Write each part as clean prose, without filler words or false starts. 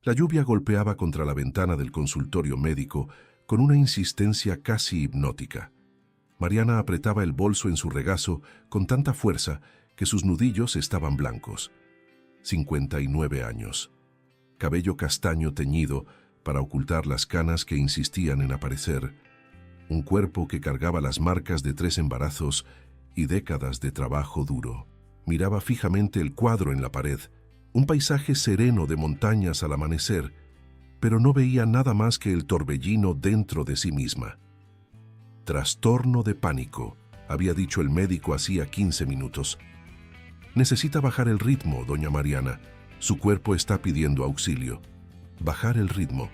La lluvia golpeaba contra la ventana del consultorio médico con una insistencia casi hipnótica. Mariana apretaba el bolso en su regazo con tanta fuerza que sus nudillos estaban blancos. 59 años. Cabello castaño teñido para ocultar las canas que insistían en aparecer. Un cuerpo que cargaba las marcas de 3 embarazos y décadas de trabajo duro. Miraba fijamente el cuadro en la pared, un paisaje sereno de montañas al amanecer, pero no veía nada más que el torbellino dentro de sí misma. Trastorno de pánico, había dicho el médico hacía 15 minutos. Necesita bajar el ritmo, doña Mariana. Su cuerpo está pidiendo auxilio. Bajar el ritmo.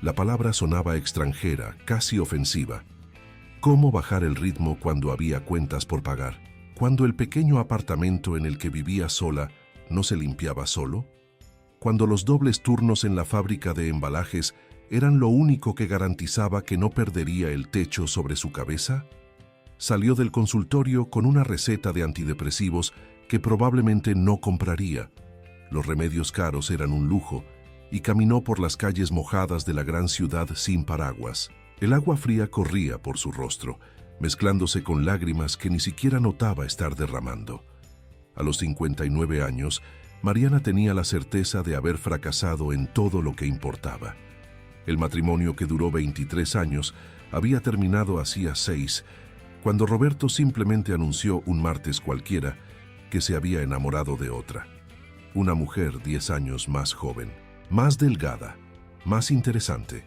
La palabra sonaba extranjera, casi ofensiva. ¿Cómo bajar el ritmo cuando había cuentas por pagar? Cuando el pequeño apartamento en el que vivía sola no se limpiaba solo, cuando los dobles turnos en la fábrica de embalajes eran lo único que garantizaba que no perdería el techo sobre su cabeza. Salió del consultorio con una receta de antidepresivos que probablemente no compraría. Los remedios caros eran un lujo, y caminó por las calles mojadas de la gran ciudad sin paraguas. El agua fría corría por su rostro, mezclándose con lágrimas que ni siquiera notaba estar derramando. A los 59 años, Mariana tenía la certeza de haber fracasado en todo lo que importaba. El matrimonio, que duró 23 años, había terminado hacía 6, cuando Roberto simplemente anunció un martes cualquiera que se había enamorado de otra. Una mujer 10 años más joven, más delgada, más interesante.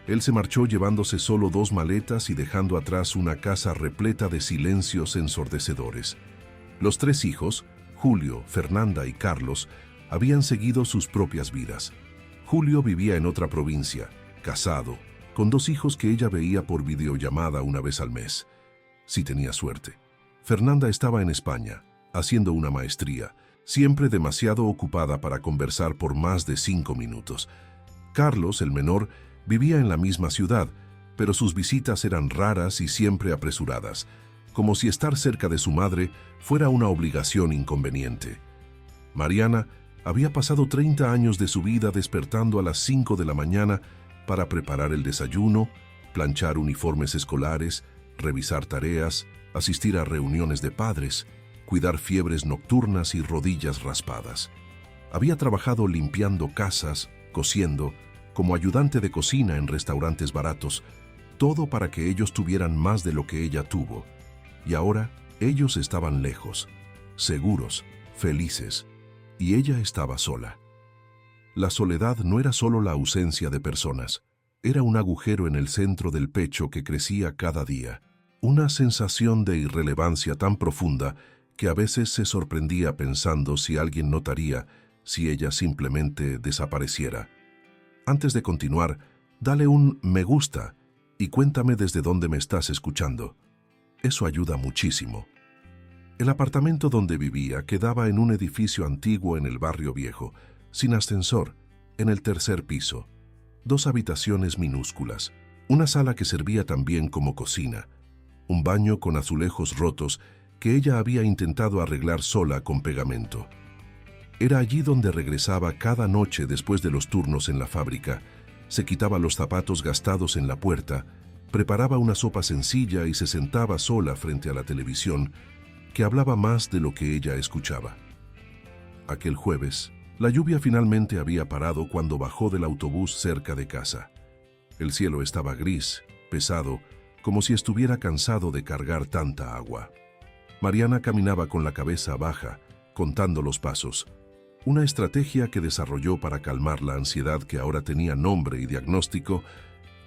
Él se marchó llevándose solo 2 maletas y dejando atrás una casa repleta de silencios ensordecedores. Los 3 hijos, Julio, Fernanda y Carlos, habían seguido sus propias vidas. Julio vivía en otra provincia, casado, con 2 hijos que ella veía por videollamada una vez al mes, si tenía suerte. Fernanda estaba en España, haciendo una maestría, siempre demasiado ocupada para conversar por más de 5 minutos. Carlos, el menor, vivía en la misma ciudad, pero sus visitas eran raras y siempre apresuradas, como si estar cerca de su madre fuera una obligación inconveniente. Mariana había pasado 30 años de su vida despertando a las 5 de la mañana para preparar el desayuno, planchar uniformes escolares, revisar tareas, asistir a reuniones de padres, cuidar fiebres nocturnas y rodillas raspadas. Había trabajado limpiando casas, cosiendo, como ayudante de cocina en restaurantes baratos, todo para que ellos tuvieran más de lo que ella tuvo. Y ahora ellos estaban lejos, seguros, felices, y ella estaba sola. La soledad no era solo la ausencia de personas, era un agujero en el centro del pecho que crecía cada día, una sensación de irrelevancia tan profunda que a veces se sorprendía pensando si alguien notaría si ella simplemente desapareciera. Antes de continuar, dale un me gusta y cuéntame desde dónde me estás escuchando. Eso ayuda muchísimo. El apartamento donde vivía quedaba en un edificio antiguo en el barrio viejo, sin ascensor, en el 3er piso. 2 habitaciones minúsculas, una sala que servía también como cocina, un baño con azulejos rotos que ella había intentado arreglar sola con pegamento. Era allí donde regresaba cada noche después de los turnos en la fábrica, se quitaba los zapatos gastados en la puerta, preparaba una sopa sencilla y se sentaba sola frente a la televisión, que hablaba más de lo que ella escuchaba. Aquel jueves, la lluvia finalmente había parado cuando bajó del autobús cerca de casa. El cielo estaba gris, pesado, como si estuviera cansado de cargar tanta agua. Mariana caminaba con la cabeza baja, contando los pasos, una estrategia que desarrolló para calmar la ansiedad que ahora tenía nombre y diagnóstico,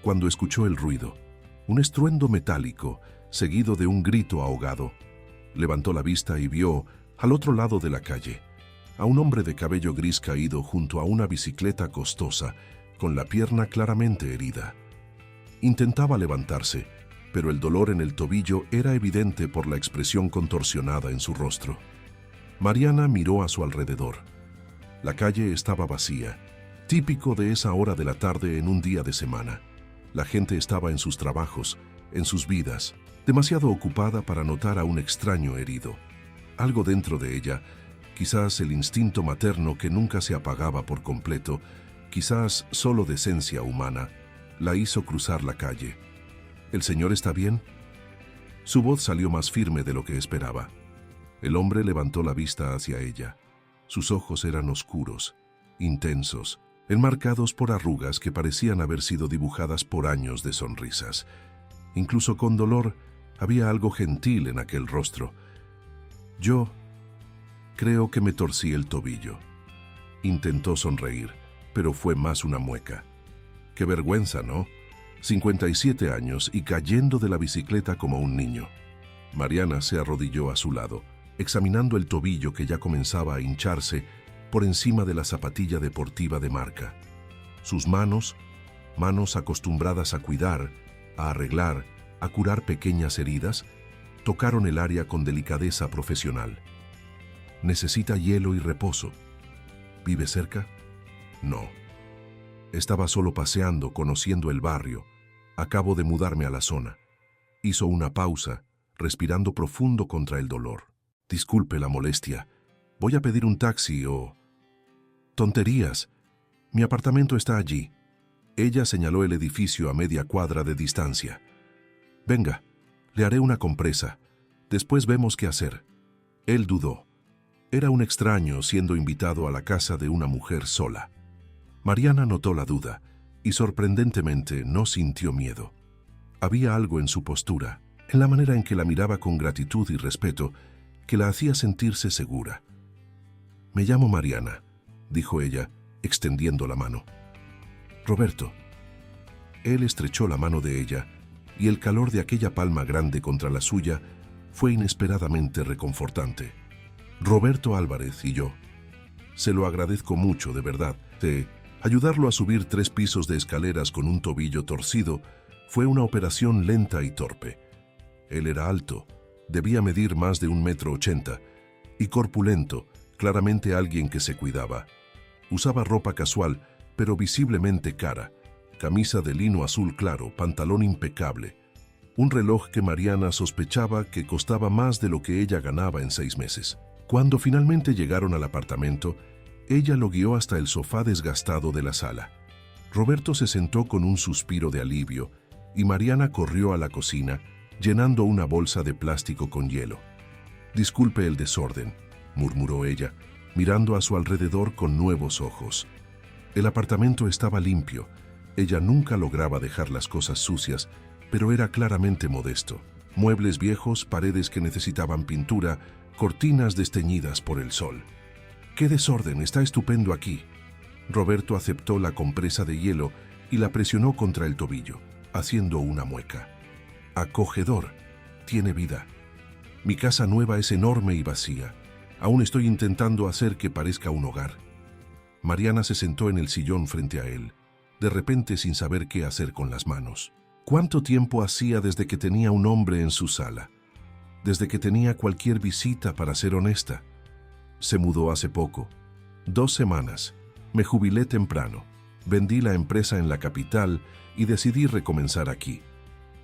cuando escuchó el ruido, un estruendo metálico, seguido de un grito ahogado. Levantó la vista y vio, al otro lado de la calle, a un hombre de cabello gris caído junto a una bicicleta costosa, con la pierna claramente herida. Intentaba levantarse, pero el dolor en el tobillo era evidente por la expresión contorsionada en su rostro. Mariana miró a su alrededor. La calle estaba vacía, típico de esa hora de la tarde en un día de semana. La gente estaba en sus trabajos, en sus vidas, demasiado ocupada para notar a un extraño herido. Algo dentro de ella, quizás el instinto materno que nunca se apagaba por completo, quizás solo decencia humana, la hizo cruzar la calle. ¿El señor está bien? Su voz salió más firme de lo que esperaba. El hombre levantó la vista hacia ella. Sus ojos eran oscuros, intensos, enmarcados por arrugas que parecían haber sido dibujadas por años de sonrisas. Incluso con dolor, había algo gentil en aquel rostro. Yo creo que me torcí el tobillo. Intentó sonreír, pero fue más una mueca. Qué vergüenza, ¿no? 57 años y cayendo de la bicicleta como un niño. Mariana se arrodilló a su lado, examinando el tobillo que ya comenzaba a hincharse por encima de la zapatilla deportiva de marca. Sus manos acostumbradas a cuidar, a arreglar, a curar pequeñas heridas, tocaron el área con delicadeza profesional. Necesita hielo y reposo. ¿Vive cerca? No. Estaba solo paseando, conociendo el barrio. Acabo de mudarme a la zona. Hizo una pausa, respirando profundo contra el dolor. Disculpe la molestia. Voy a pedir un taxi o... Tonterías. Mi apartamento está allí. Ella señaló el edificio a media cuadra de distancia. Venga, le haré una compresa. Después vemos qué hacer. Él dudó. Era un extraño siendo invitado a la casa de una mujer sola. Mariana notó la duda y sorprendentemente no sintió miedo. Había algo en su postura, en la manera en que la miraba con gratitud y respeto, que la hacía sentirse segura. Me llamo Mariana, dijo ella, extendiendo la mano. Roberto. Él estrechó la mano de ella y el calor de aquella palma grande contra la suya fue inesperadamente reconfortante. Roberto Álvarez y yo. Se lo agradezco mucho, de verdad. Ayudarlo a subir 3 pisos de escaleras con un tobillo torcido fue una operación lenta y torpe. Él era alto, debía medir más de 1,80 m, y corpulento, claramente alguien que se cuidaba. Usaba ropa casual, pero visiblemente cara, camisa de lino azul claro, pantalón impecable, un reloj que Mariana sospechaba que costaba más de lo que ella ganaba en 6 meses. Cuando finalmente llegaron al apartamento, ella lo guió hasta el sofá desgastado de la sala. Roberto se sentó con un suspiro de alivio y Mariana corrió a la cocina, llenando una bolsa de plástico con hielo. «Disculpe el desorden», murmuró ella, mirando a su alrededor con nuevos ojos. El apartamento estaba limpio. Ella nunca lograba dejar las cosas sucias, pero era claramente modesto. Muebles viejos, paredes que necesitaban pintura, cortinas desteñidas por el sol. «¡Qué desorden! Está estupendo aquí». Roberto aceptó la compresa de hielo y la presionó contra el tobillo, haciendo una mueca. «Acogedor. Tiene vida. Mi casa nueva es enorme y vacía. Aún estoy intentando hacer que parezca un hogar». Mariana se sentó en el sillón frente a él, de repente sin saber qué hacer con las manos. ¿Cuánto tiempo hacía desde que tenía un hombre en su sala? Desde que tenía cualquier visita, para ser honesta. Se mudó hace poco. 2 semanas. Me jubilé temprano. Vendí la empresa en la capital y decidí recomenzar aquí.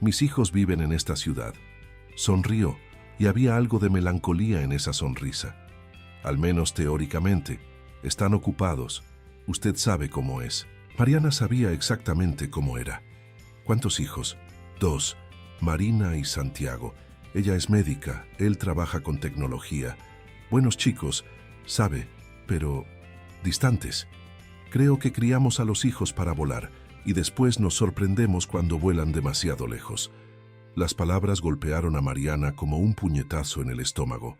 Mis hijos viven en esta ciudad. Sonrió, y había algo de melancolía en esa sonrisa. Al menos teóricamente. Están ocupados. Usted sabe cómo es. Mariana sabía exactamente cómo era. ¿Cuántos hijos? 2. Marina y Santiago. Ella es médica, él trabaja con tecnología. Buenos chicos, sabe, pero distantes. Creo que criamos a los hijos para volar y después nos sorprendemos cuando vuelan demasiado lejos. Las palabras golpearon a Mariana como un puñetazo en el estómago.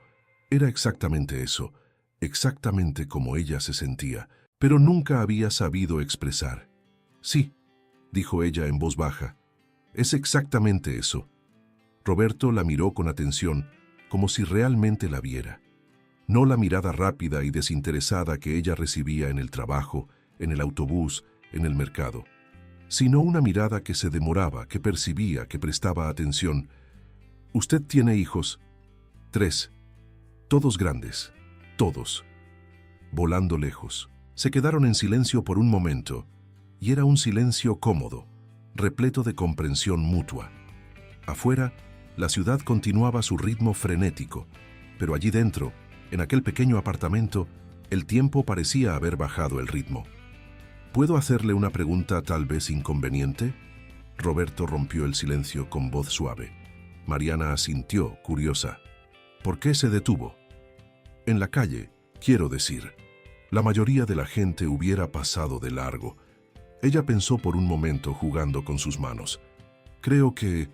Era exactamente eso, exactamente como ella se sentía, pero nunca había sabido expresar. «Sí», dijo ella en voz baja, «es exactamente eso». Roberto la miró con atención, como si realmente la viera. No la mirada rápida y desinteresada que ella recibía en el trabajo, en el autobús, en el mercado, sino una mirada que se demoraba, que percibía, que prestaba atención. «¿Usted tiene hijos?» 3. Todos grandes, todos. Volando lejos. Se quedaron en silencio por un momento, y era un silencio cómodo, repleto de comprensión mutua. Afuera, la ciudad continuaba su ritmo frenético, pero allí dentro, en aquel pequeño apartamento, el tiempo parecía haber bajado el ritmo. ¿Puedo hacerle una pregunta tal vez inconveniente? Roberto rompió el silencio con voz suave. Mariana asintió, curiosa. ¿Por qué se detuvo? En la calle, quiero decir. La mayoría de la gente hubiera pasado de largo. Ella pensó por un momento jugando con sus manos. Creo que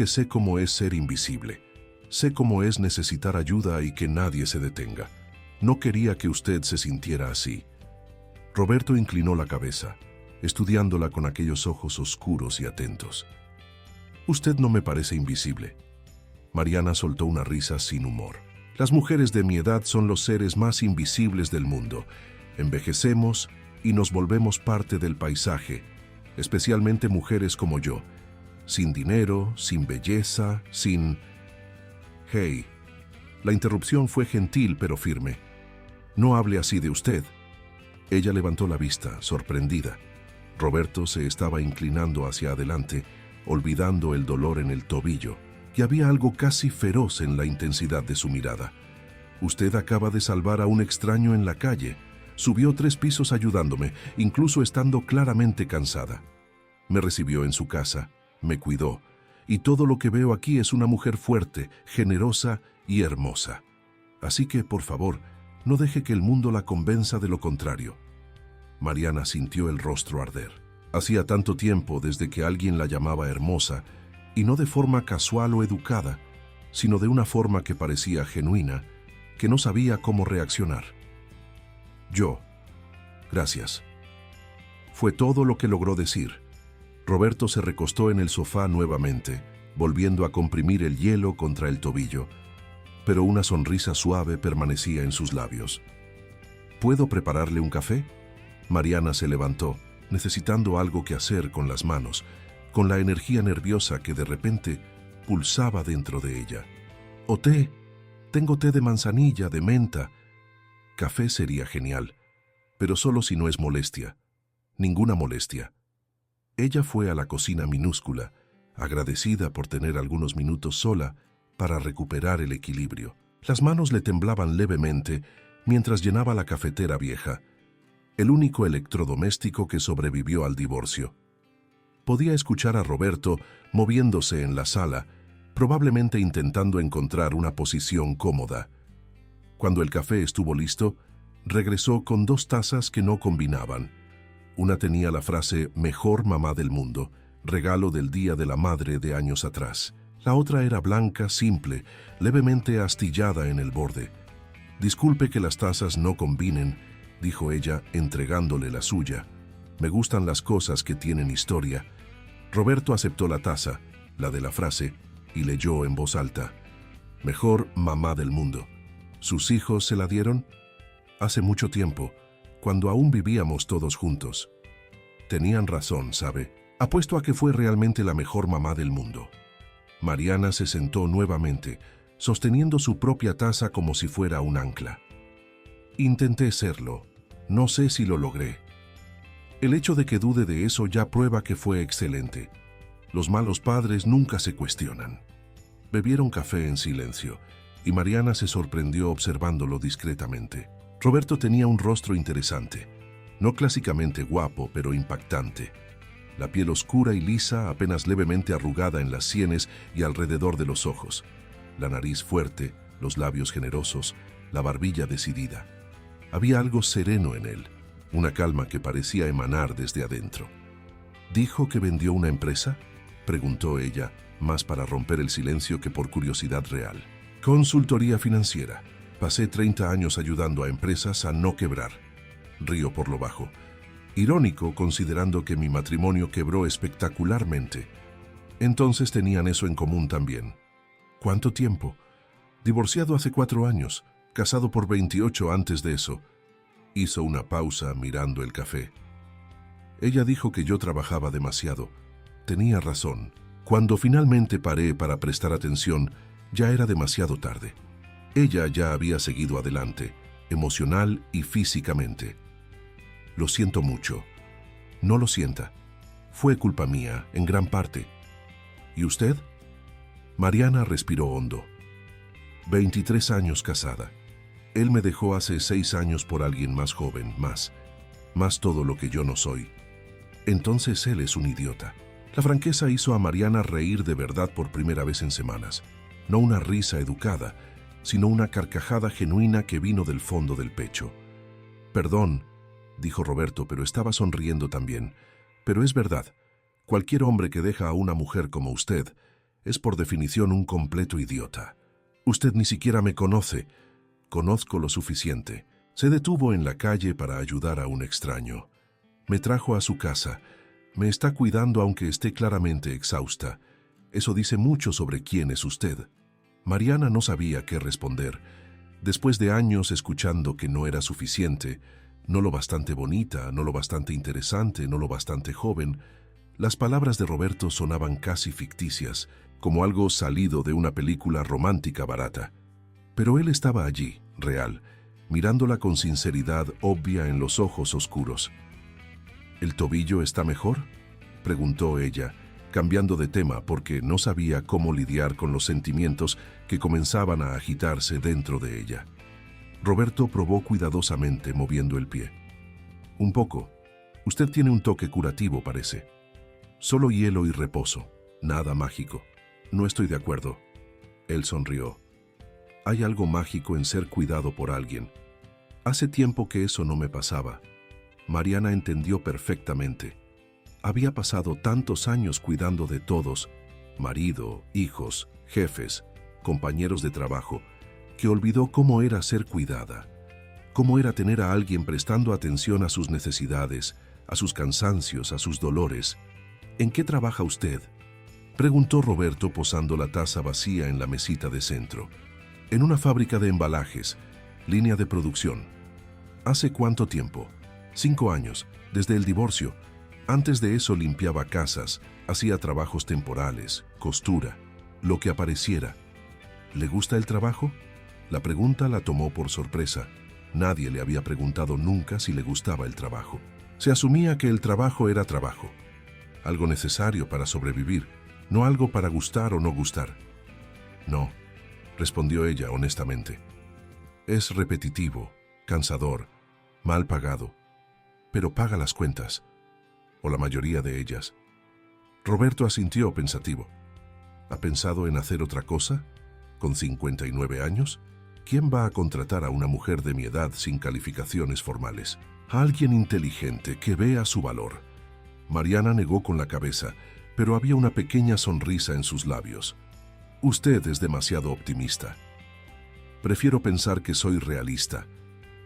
sé cómo es ser invisible. Sé cómo es necesitar ayuda y que nadie se detenga. No quería que usted se sintiera así. Roberto inclinó la cabeza, estudiándola con aquellos ojos oscuros y atentos. Usted no me parece invisible. Mariana soltó una risa sin humor. Las mujeres de mi edad son los seres más invisibles del mundo. Envejecemos y nos volvemos parte del paisaje, especialmente mujeres como yo, sin dinero, sin belleza, sin... Hey, la interrupción fue gentil pero firme. No hable así de usted. Ella levantó la vista, sorprendida. Roberto se estaba inclinando hacia adelante, olvidando el dolor en el tobillo, y había algo casi feroz en la intensidad de su mirada. Usted acaba de salvar a un extraño en la calle. Subió 3 pisos ayudándome, incluso estando claramente cansada. Me recibió en su casa, me cuidó, y todo lo que veo aquí es una mujer fuerte, generosa y hermosa. Así que, por favor, no deje que el mundo la convenza de lo contrario. Mariana sintió el rostro arder. Hacía tanto tiempo desde que alguien la llamaba hermosa, y no de forma casual o educada, sino de una forma que parecía genuina, que no sabía cómo reaccionar. Gracias. Fue todo lo que logró decir. Roberto se recostó en el sofá nuevamente, volviendo a comprimir el hielo contra el tobillo, pero una sonrisa suave permanecía en sus labios. ¿Puedo prepararle un café? Mariana se levantó, necesitando algo que hacer con las manos, con la energía nerviosa que de repente pulsaba dentro de ella. ¿O té? Tengo té de manzanilla, de menta. Café sería genial, pero solo si no es molestia. Ninguna molestia. Ella fue a la cocina minúscula, agradecida por tener algunos minutos sola para recuperar el equilibrio. Las manos le temblaban levemente mientras llenaba la cafetera vieja, el único electrodoméstico que sobrevivió al divorcio. Podía escuchar a Roberto moviéndose en la sala, probablemente intentando encontrar una posición cómoda. Cuando el café estuvo listo, regresó con 2 tazas que no combinaban. Una tenía la frase «Mejor mamá del mundo», regalo del Día de la Madre de años atrás. La otra era blanca, simple, levemente astillada en el borde. «Disculpe que las tazas no combinen», dijo ella, entregándole la suya. «Me gustan las cosas que tienen historia». Roberto aceptó la taza, la de la frase, y leyó en voz alta. «Mejor mamá del mundo». ¿Sus hijos se la dieron? Hace mucho tiempo, cuando aún vivíamos todos juntos. Tenían razón, ¿sabe? Apuesto a que fue realmente la mejor mamá del mundo. Mariana se sentó nuevamente, sosteniendo su propia taza como si fuera un ancla. Intenté serlo. No sé si lo logré. El hecho de que dude de eso ya prueba que fue excelente. Los malos padres nunca se cuestionan. Bebieron café en silencio, y Mariana se sorprendió observándolo discretamente. Roberto tenía un rostro interesante, no clásicamente guapo, pero impactante. La piel oscura y lisa, apenas levemente arrugada en las sienes y alrededor de los ojos. La nariz fuerte, los labios generosos, la barbilla decidida. Había algo sereno en él, una calma que parecía emanar desde adentro. ¿Dijo que vendió una empresa?, preguntó ella, más para romper el silencio que por curiosidad real. Consultoría financiera. Pasé 30 años ayudando a empresas a no quebrar. Río por lo bajo. Irónico considerando que mi matrimonio quebró espectacularmente. Entonces tenían eso en común también. ¿Cuánto tiempo? Divorciado hace 4 años, casado por 28 antes de eso. Hizo una pausa mirando el café. Ella dijo que yo trabajaba demasiado. Tenía razón. Cuando finalmente paré para prestar atención, ya era demasiado tarde. Ella ya había seguido adelante, emocional y físicamente. Lo siento mucho. No lo sienta. Fue culpa mía, en gran parte. ¿Y usted? Mariana respiró hondo. 23 años casada. Él me dejó hace 6 años por alguien más joven, más. más todo lo que yo no soy. Entonces él es un idiota. La franqueza hizo a Mariana reír de verdad por primera vez en semanas. No una risa educada, sino una carcajada genuina que vino del fondo del pecho. «Perdón», dijo Roberto, pero estaba sonriendo también. «Pero es verdad. Cualquier hombre que deja a una mujer como usted es por definición un completo idiota. Usted ni siquiera me conoce. Conozco lo suficiente». Se detuvo en la calle para ayudar a un extraño. Me trajo a su casa. Me está cuidando aunque esté claramente exhausta. Eso dice mucho sobre quién es usted. Mariana no sabía qué responder. Después de años escuchando que no era suficiente, no lo bastante bonita, no lo bastante interesante, no lo bastante joven, las palabras de Roberto sonaban casi ficticias, como algo salido de una película romántica barata. Pero él estaba allí, real, mirándola con sinceridad obvia en los ojos oscuros. «¿El tobillo está mejor?», preguntó ella, cambiando de tema porque no sabía cómo lidiar con los sentimientos que comenzaban a agitarse dentro de ella. Roberto probó cuidadosamente moviendo el pie. «Un poco. Usted tiene un toque curativo, parece. Solo hielo y reposo. Nada mágico». «No estoy de acuerdo». Él sonrió. «Hay algo mágico en ser cuidado por alguien. Hace tiempo que eso no me pasaba». Mariana entendió perfectamente. Había pasado tantos años cuidando de todos, marido, hijos, jefes, compañeros de trabajo, que olvidó cómo era ser cuidada, cómo era tener a alguien prestando atención a sus necesidades, a sus cansancios, a sus dolores. «¿En qué trabaja usted?», preguntó Roberto posando la taza vacía en la mesita de centro. «En una fábrica de embalajes, línea de producción». «¿Hace cuánto tiempo?». 5 años, desde el divorcio. Antes de eso limpiaba casas, hacía trabajos temporales, costura, lo que apareciera». «¿Le gusta el trabajo?». La pregunta la tomó por sorpresa. Nadie le había preguntado nunca si le gustaba el trabajo. Se asumía que el trabajo era trabajo, algo necesario para sobrevivir, no algo para gustar o no gustar. «No», respondió ella honestamente. «Es repetitivo, cansador, mal pagado, pero paga las cuentas, o la mayoría de ellas». Roberto asintió pensativo. «¿Ha pensado en hacer otra cosa? ¿Con 59 años? ¿Quién va a contratar a una mujer de mi edad sin calificaciones formales? A alguien inteligente que vea su valor». Mariana negó con la cabeza, pero había una pequeña sonrisa en sus labios. «Usted es demasiado optimista. Prefiero pensar que soy realista.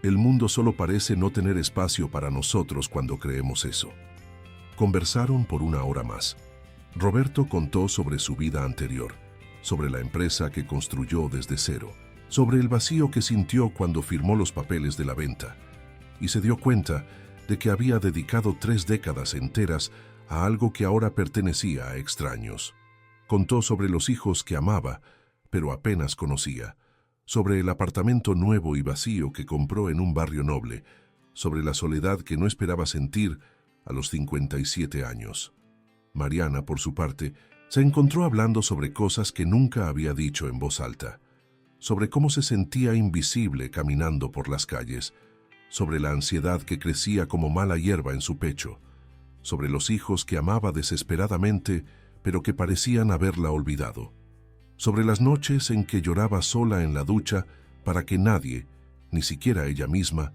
El mundo solo parece no tener espacio para nosotros cuando creemos eso». Conversaron por 1 hora más. Roberto contó sobre su vida anterior, sobre la empresa que construyó desde cero, sobre el vacío que sintió cuando firmó los papeles de la venta, y se dio cuenta de que había dedicado 3 décadas enteras a algo que ahora pertenecía a extraños. Contó sobre los hijos que amaba, pero apenas conocía, sobre el apartamento nuevo y vacío que compró en un barrio noble, sobre la soledad que no esperaba sentir a los 57 años. Mariana, por su parte, se encontró hablando sobre cosas que nunca había dicho en voz alta, sobre cómo se sentía invisible caminando por las calles, sobre la ansiedad que crecía como mala hierba en su pecho, sobre los hijos que amaba desesperadamente, pero que parecían haberla olvidado, sobre las noches en que lloraba sola en la ducha para que nadie, ni siquiera ella misma,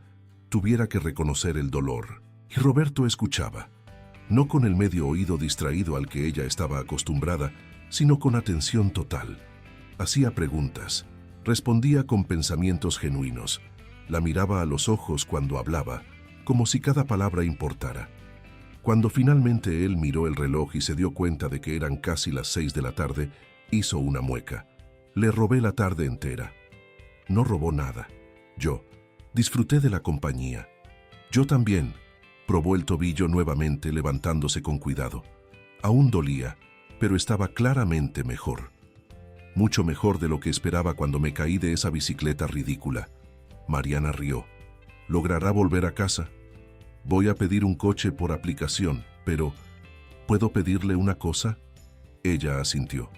tuviera que reconocer el dolor. Y Roberto escuchaba, no con el medio oído distraído al que ella estaba acostumbrada, sino con atención total. Hacía preguntas, respondía con pensamientos genuinos, la miraba a los ojos cuando hablaba, como si cada palabra importara. Cuando finalmente él miró el reloj y se dio cuenta de que eran casi las 6 de la tarde, hizo una mueca. «Le robé la tarde entera». «No robó nada. Yo disfruté de la compañía». «Yo también». Probó el tobillo nuevamente, levantándose con cuidado. Aún dolía, pero estaba claramente mejor. Mucho mejor de lo que esperaba cuando me caí de esa bicicleta ridícula. Mariana rió. «¿Logrará volver a casa? Voy a pedir un coche por aplicación, pero ¿puedo pedirle una cosa?». Ella asintió.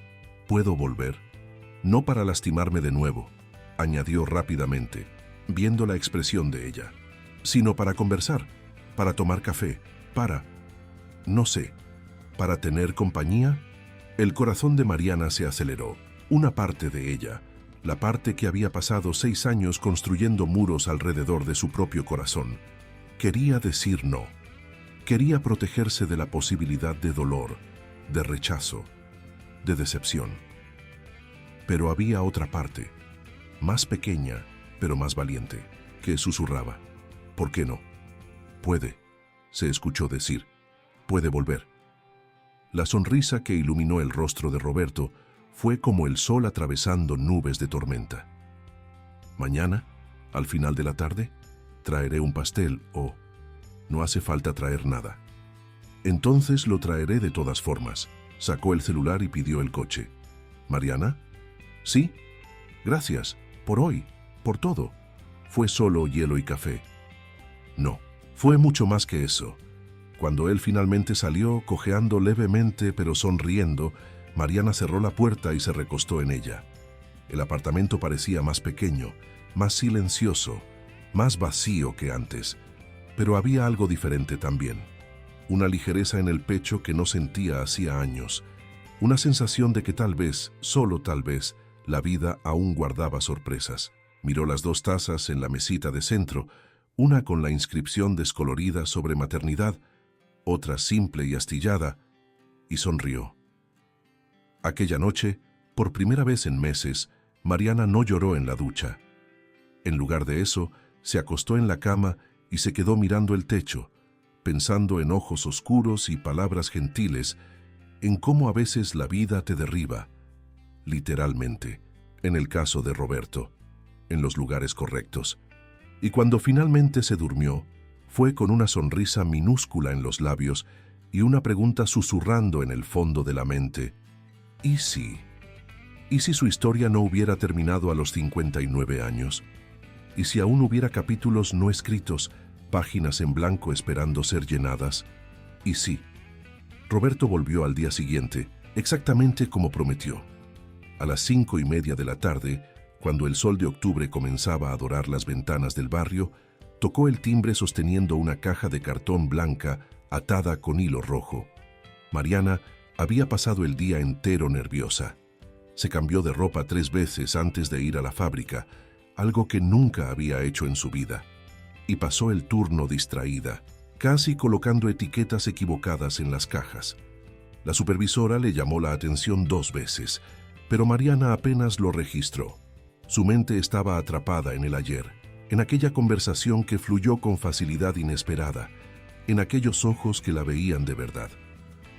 «¿Puedo volver? No para lastimarme de nuevo», añadió rápidamente, viendo la expresión de ella, «sino para conversar, para tomar café, no sé, para tener compañía. El corazón de Mariana se aceleró. Una parte de ella, la parte que había pasado 6 años construyendo muros alrededor de su propio corazón, quería decir no. Quería protegerse de la posibilidad de dolor, de rechazo, de decepción. Pero había otra parte, más pequeña, pero más valiente, que susurraba: ¿por qué no? Puede, se escuchó decir, puede volver. La sonrisa que iluminó el rostro de Roberto fue como el sol atravesando nubes de tormenta. Mañana, al final de la tarde, traeré un pastel o no hace falta traer nada. Entonces lo traeré de todas formas. Sacó el celular y pidió el coche. ¿Mariana? Sí. Gracias. Por hoy. Por todo. Fue solo hielo y café. No. Fue mucho más que eso. Cuando él finalmente salió, cojeando levemente pero sonriendo, Mariana cerró la puerta y se recostó en ella. El apartamento parecía más pequeño, más silencioso, más vacío que antes, pero había algo diferente también. Una ligereza en el pecho que no sentía hacía años, una sensación de que tal vez, solo tal vez, la vida aún guardaba sorpresas. Miró las 2 tazas en la mesita de centro, una con la inscripción descolorida sobre maternidad, otra simple y astillada, y sonrió. Aquella noche, por primera vez en meses, Mariana no lloró en la ducha. En lugar de eso, se acostó en la cama y se quedó mirando el techo, pensando en ojos oscuros y palabras gentiles, en cómo a veces la vida te derriba, literalmente, en el caso de Roberto, en los lugares correctos. Y cuando finalmente se durmió, fue con una sonrisa minúscula en los labios y una pregunta susurrando en el fondo de la mente: ¿y si? ¿Y si su historia no hubiera terminado a los 59 años? ¿Y si aún hubiera capítulos no escritos, páginas en blanco esperando ser llenadas? ¿Y si? Roberto volvió al día siguiente, exactamente como prometió. A las 5:30 de la tarde, cuando el sol de octubre comenzaba a dorar las ventanas del barrio, tocó el timbre sosteniendo una caja de cartón blanca atada con hilo rojo. Mariana había pasado el día entero nerviosa. Se cambió de ropa 3 veces antes de ir a la fábrica, algo que nunca había hecho en su vida. Y pasó el turno distraída, casi colocando etiquetas equivocadas en las cajas. La supervisora le llamó la atención 2 veces, pero Mariana apenas lo registró. Su mente estaba atrapada en el ayer, en aquella conversación que fluyó con facilidad inesperada, en aquellos ojos que la veían de verdad.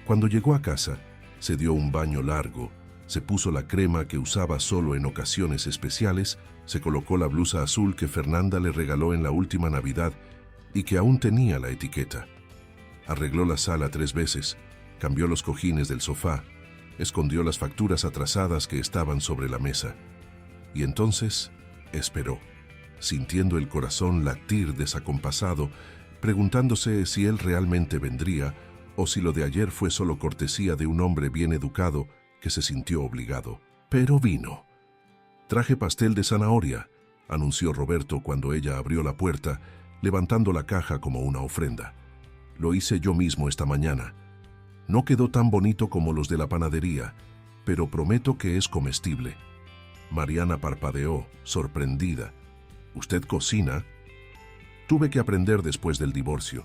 Cuando llegó a casa, se dio un baño largo, se puso la crema que usaba solo en ocasiones especiales, se colocó la blusa azul que Fernanda le regaló en la última Navidad y que aún tenía la etiqueta. Arregló la sala 3 veces, cambió los cojines del sofá, escondió las facturas atrasadas que estaban sobre la mesa. Y entonces esperó, sintiendo el corazón latir desacompasado, preguntándose si él realmente vendría o si lo de ayer fue solo cortesía de un hombre bien educado que se sintió obligado. Pero vino. «Traje pastel de zanahoria», anunció Roberto cuando ella abrió la puerta, levantando la caja como una ofrenda. «Lo hice yo mismo esta mañana. No quedó tan bonito como los de la panadería, pero prometo que es comestible». Mariana parpadeó, sorprendida. «¿Usted cocina?» «Tuve que aprender después del divorcio.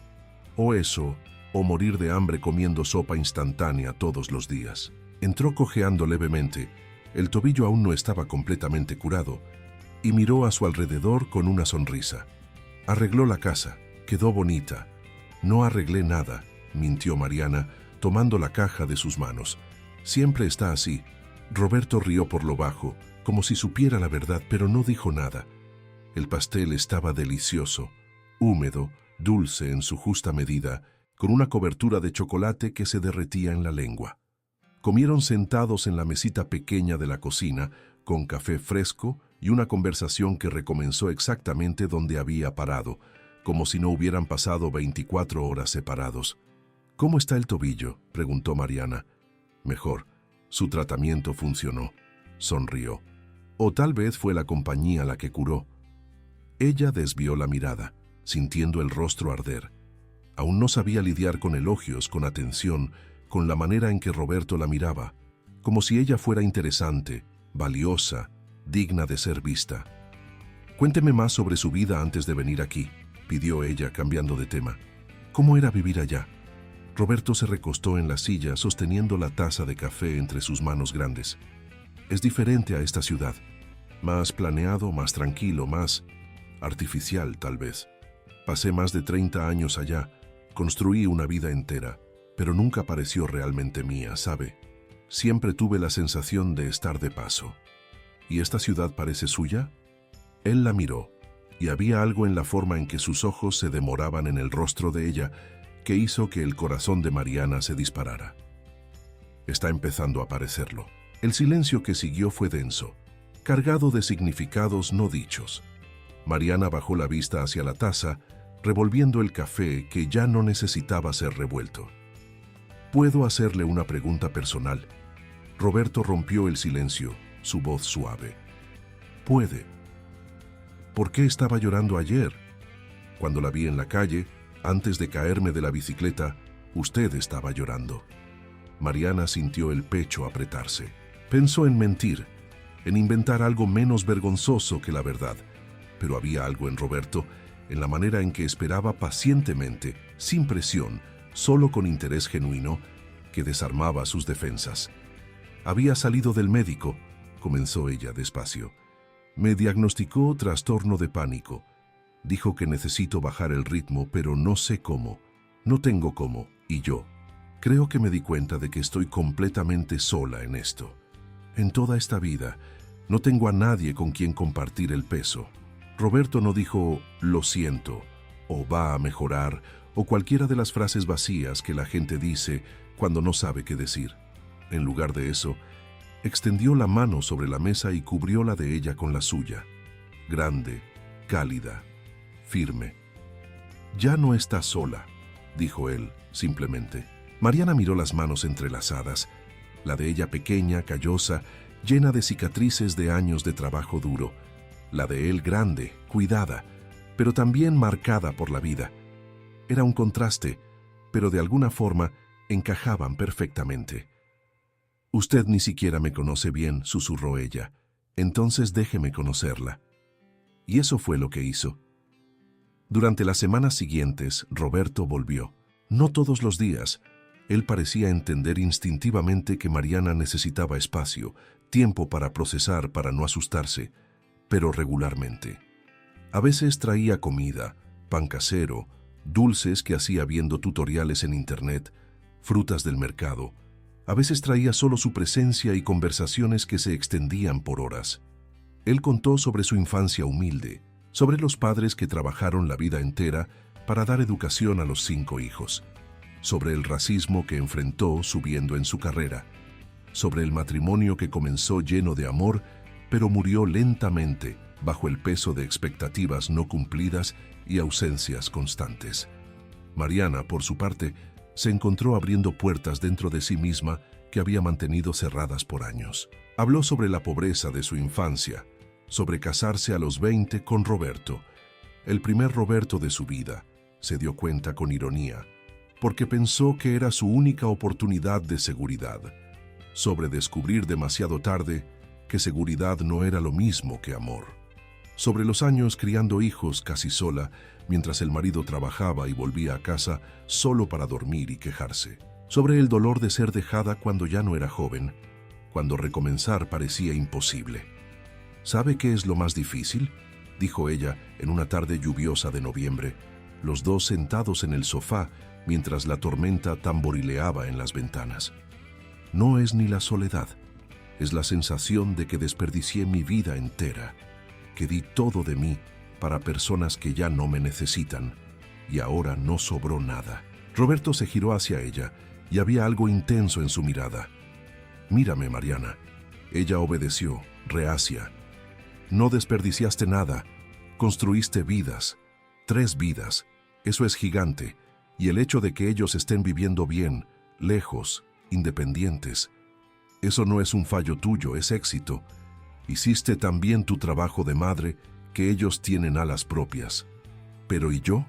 O eso, o morir de hambre comiendo sopa instantánea todos los días». Entró cojeando levemente, el tobillo aún no estaba completamente curado, y miró a su alrededor con una sonrisa. Arregló la casa, quedó bonita. «No arreglé nada», mintió Mariana, tomando la caja de sus manos. «Siempre está así». Roberto rió por lo bajo, como si supiera la verdad, pero no dijo nada. El pastel estaba delicioso, húmedo, dulce en su justa medida, con una cobertura de chocolate que se derretía en la lengua. Comieron sentados en la mesita pequeña de la cocina, con café fresco y una conversación que recomenzó exactamente donde había parado, como si no hubieran pasado 24 horas separados. «¿Cómo está el tobillo?», preguntó Mariana. «Mejor. Su tratamiento funcionó», sonrió. «O tal vez fue la compañía la que curó». Ella desvió la mirada, sintiendo el rostro arder. Aún no sabía lidiar con elogios, con atención, con la manera en que Roberto la miraba, como si ella fuera interesante, valiosa, digna de ser vista. «Cuénteme más sobre su vida antes de venir aquí», pidió ella, cambiando de tema. «¿Cómo era vivir allá?». Roberto se recostó en la silla, sosteniendo la taza de café entre sus manos grandes. «Es diferente a esta ciudad. Más planeado, más tranquilo, más artificial, tal vez. Pasé más de 30 años allá. Construí una vida entera, pero nunca pareció realmente mía, ¿sabe? Siempre tuve la sensación de estar de paso». «¿Y esta ciudad parece suya?». Él la miró, y había algo en la forma en que sus ojos se demoraban en el rostro de ella que hizo que el corazón de Mariana se disparara. «Está empezando a parecerlo». El silencio que siguió fue denso, cargado de significados no dichos. Mariana bajó la vista hacia la taza, revolviendo el café que ya no necesitaba ser revuelto. «¿Puedo hacerle una pregunta personal?». Roberto rompió el silencio, su voz suave. «Puede». «¿Por qué estaba llorando ayer? Cuando la vi en la calle, antes de caerme de la bicicleta, usted estaba llorando». Mariana sintió el pecho apretarse. Pensó en mentir, en inventar algo menos vergonzoso que la verdad, pero había algo en Roberto, en la manera en que esperaba pacientemente, sin presión, solo con interés genuino, que desarmaba sus defensas. «Había salido del médico», comenzó ella despacio. «Me diagnosticó trastorno de pánico. Dijo que necesito bajar el ritmo, pero no sé cómo. No tengo cómo, y yo creo que me di cuenta de que estoy completamente sola en esto. En toda esta vida, no tengo a nadie con quien compartir el peso». Roberto no dijo «lo siento» o «va a mejorar» o cualquiera de las frases vacías que la gente dice cuando no sabe qué decir. En lugar de eso, extendió la mano sobre la mesa y cubrió la de ella con la suya. Grande, cálida, firme. «Ya no está sola», dijo él, simplemente. Mariana miró las manos entrelazadas, la de ella pequeña, callosa, llena de cicatrices de años de trabajo duro, la de él grande, cuidada, pero también marcada por la vida. Era un contraste, pero de alguna forma encajaban perfectamente. «Usted ni siquiera me conoce bien», susurró ella. «Entonces déjeme conocerla». Y eso fue lo que hizo. Durante las semanas siguientes, Roberto volvió. No todos los días. Él parecía entender instintivamente que Mariana necesitaba espacio, tiempo para procesar, para no asustarse, pero regularmente. A veces traía comida, pan casero, dulces que hacía viendo tutoriales en internet, frutas del mercado. A veces traía solo su presencia y conversaciones que se extendían por horas. Él contó sobre su infancia humilde, sobre los padres que trabajaron la vida entera para dar educación a los 5 hijos, sobre el racismo que enfrentó subiendo en su carrera, sobre el matrimonio que comenzó lleno de amor, pero murió lentamente bajo el peso de expectativas no cumplidas y ausencias constantes. Mariana, por su parte, se encontró abriendo puertas dentro de sí misma que había mantenido cerradas por años. Habló sobre la pobreza de su infancia, sobre casarse a los 20 con Roberto, el primer Roberto de su vida, se dio cuenta con ironía, porque pensó que era su única oportunidad de seguridad, sobre descubrir demasiado tarde que seguridad no era lo mismo que amor, sobre los años criando hijos casi sola, mientras el marido trabajaba y volvía a casa solo para dormir y quejarse, sobre el dolor de ser dejada cuando ya no era joven, cuando recomenzar parecía imposible. «¿Sabe qué es lo más difícil?», dijo ella en una tarde lluviosa de noviembre, los dos sentados en el sofá mientras la tormenta tamborileaba en las ventanas. «No es ni la soledad, es la sensación de que desperdicié mi vida entera, que di todo de mí para personas que ya no me necesitan, y ahora no sobró nada». Roberto se giró hacia ella y había algo intenso en su mirada. «Mírame, Mariana». Ella obedeció, reacia. «No desperdiciaste nada, construiste vidas, 3 vidas, eso es gigante, y el hecho de que ellos estén viviendo bien, lejos, independientes, eso no es un fallo tuyo, es éxito. Hiciste también tu trabajo de madre, que ellos tienen alas propias. Pero ¿y yo?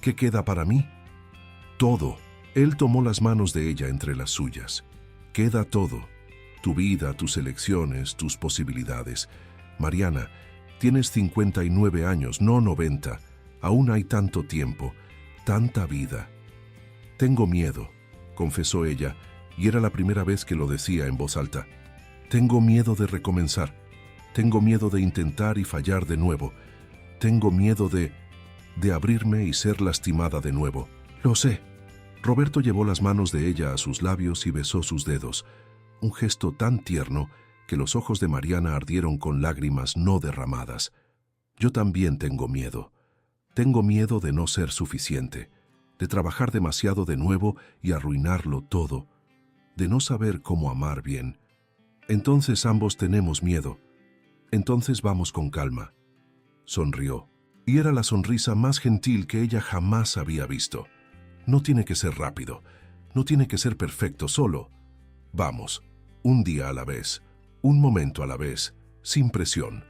¿Qué queda para mí?». todo. Él tomó las manos de ella entre las suyas. Queda todo. Tu vida, tus elecciones, tus posibilidades. Mariana, tienes 59 años, no 90. Aún hay tanto tiempo, tanta vida. Tengo miedo, confesó ella, y era la primera vez que lo decía en voz alta. Tengo miedo de recomenzar. Tengo miedo de intentar y fallar de nuevo. Tengo miedo de abrirme y ser lastimada de nuevo. Lo sé. Roberto llevó las manos de ella a sus labios y besó sus dedos. Un gesto tan tierno que los ojos de Mariana ardieron con lágrimas no derramadas. Yo también tengo miedo. Tengo miedo de no ser suficiente, de trabajar demasiado de nuevo y arruinarlo todo, de no saber cómo amar bien. Entonces ambos tenemos miedo. Entonces vamos con calma. Sonrió, y era la sonrisa más gentil que ella jamás había visto. No tiene que ser rápido, no tiene que ser perfecto, solo. Vamos, un día a la vez, un momento a la vez, sin presión.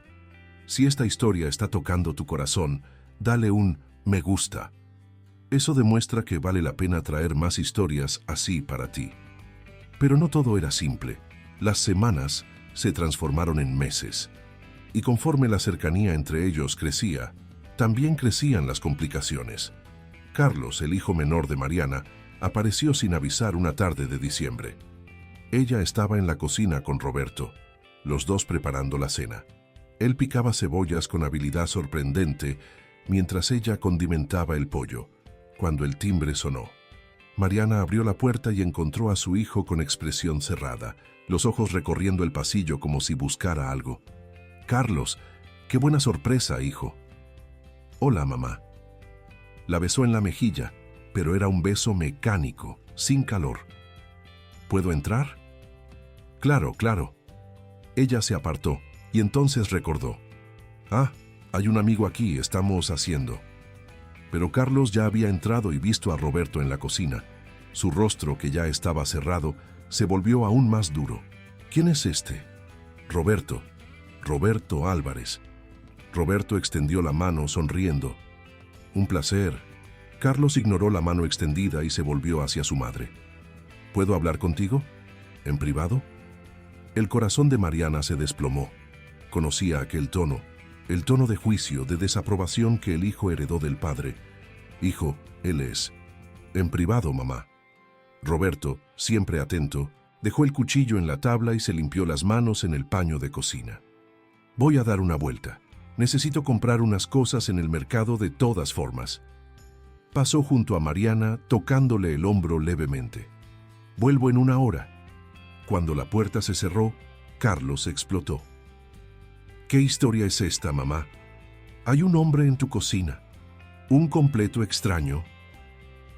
Si esta historia está tocando tu corazón, dale un me gusta. Eso demuestra que vale la pena traer más historias así para ti. Pero no todo era simple. Las semanas se transformaron en meses. Y conforme la cercanía entre ellos crecía, también crecían las complicaciones. Carlos, el hijo menor de Mariana, apareció sin avisar una tarde de diciembre. Ella estaba en la cocina con Roberto, los dos preparando la cena. Él picaba cebollas con habilidad sorprendente, mientras ella condimentaba el pollo, cuando el timbre sonó. Mariana abrió la puerta y encontró a su hijo con expresión cerrada, los ojos recorriendo el pasillo como si buscara algo. «Carlos, qué buena sorpresa, hijo». «Hola, mamá». La besó en la mejilla, pero era un beso mecánico, sin calor. «¿Puedo entrar?» «Claro, claro». Ella se apartó y entonces recordó. «Ah, hay un amigo aquí, estamos haciendo». Pero Carlos ya había entrado y visto a Roberto en la cocina. Su rostro, que ya estaba cerrado, se volvió aún más duro. «¿Quién es este?» «Roberto. Roberto Álvarez». Roberto extendió la mano sonriendo. «Un placer». Carlos ignoró la mano extendida y se volvió hacia su madre. «¿Puedo hablar contigo? ¿En privado?» El corazón de Mariana se desplomó. Conocía aquel tono, el tono de juicio, de desaprobación que el hijo heredó del padre. «Hijo, él es». «En privado, mamá». Roberto, siempre atento, dejó el cuchillo en la tabla y se limpió las manos en el paño de cocina. «Voy a dar una vuelta. Necesito comprar unas cosas en el mercado de todas formas». Pasó junto a Mariana, tocándole el hombro levemente. «Vuelvo en una hora». Cuando la puerta se cerró, Carlos explotó. «¿Qué historia es esta, mamá? Hay un hombre en tu cocina. Un completo extraño».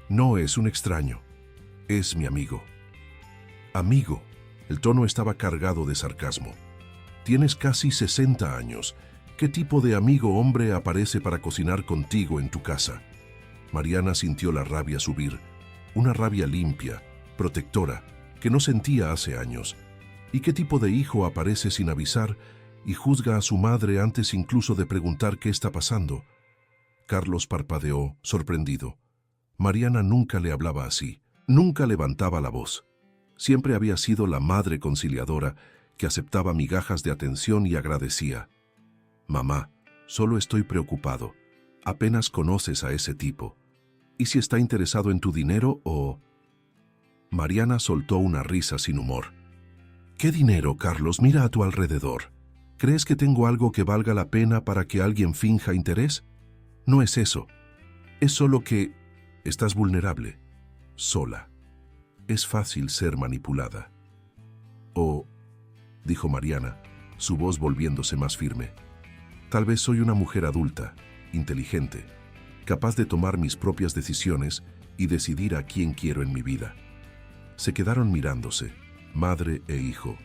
«No es un extraño. Es mi amigo». «Amigo». El tono estaba cargado de sarcasmo. «Tienes casi 60 años. ¿Qué tipo de amigo hombre aparece para cocinar contigo en tu casa?» Mariana sintió la rabia subir, una rabia limpia, protectora, que no sentía hace años. ¿Y qué tipo de hijo aparece sin avisar y juzga a su madre antes incluso de preguntar qué está pasando? Carlos parpadeó, sorprendido. Mariana nunca le hablaba así, nunca levantaba la voz. Siempre había sido la madre conciliadora que aceptaba migajas de atención y agradecía. «Mamá, solo estoy preocupado. Apenas conoces a ese tipo. ¿Y si está interesado en tu dinero o...?» Mariana soltó una risa sin humor. «¿Qué dinero, Carlos? Mira a tu alrededor. ¿Crees que tengo algo que valga la pena para que alguien finja interés? No es eso. Es solo que estás vulnerable, sola. Es fácil ser manipulada». «Oh», dijo Mariana, su voz volviéndose más firme. «Tal vez soy una mujer adulta, inteligente, capaz de tomar mis propias decisiones y decidir a quién quiero en mi vida». Se quedaron mirándose, madre e hijo,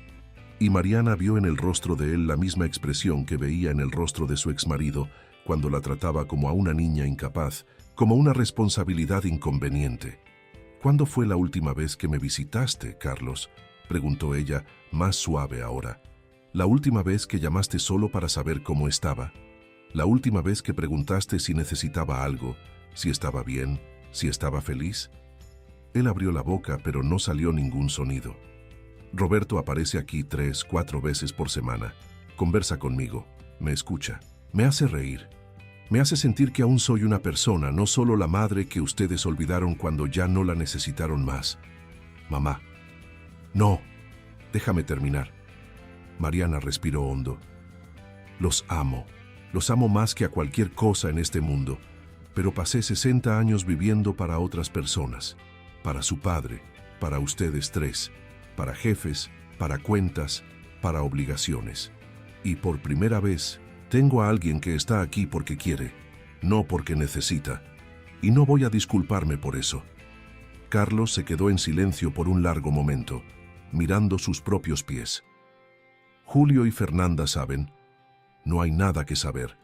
y Mariana vio en el rostro de él la misma expresión que veía en el rostro de su exmarido cuando la trataba como a una niña incapaz, como una responsabilidad inconveniente. «¿Cuándo fue la última vez que me visitaste, Carlos?», preguntó ella, más suave ahora. «¿La última vez que llamaste solo para saber cómo estaba? ¿La última vez que preguntaste si necesitaba algo, si estaba bien, si estaba feliz?» Él abrió la boca, pero no salió ningún sonido. Roberto aparece aquí 3, 4 veces por semana. Conversa conmigo, me escucha, me hace reír. Me hace sentir que aún soy una persona, no solo la madre que ustedes olvidaron cuando ya no la necesitaron más. Mamá. No, déjame terminar. Mariana respiró hondo. Los amo más que a cualquier cosa en este mundo, pero pasé 60 años viviendo para otras personas, para su padre, para ustedes 3, para jefes, para cuentas, para obligaciones. Y por primera vez, tengo a alguien que está aquí porque quiere, no porque necesita. Y no voy a disculparme por eso. Carlos se quedó en silencio por un largo momento, mirando sus propios pies. Julio y Fernanda saben. No hay nada que saber.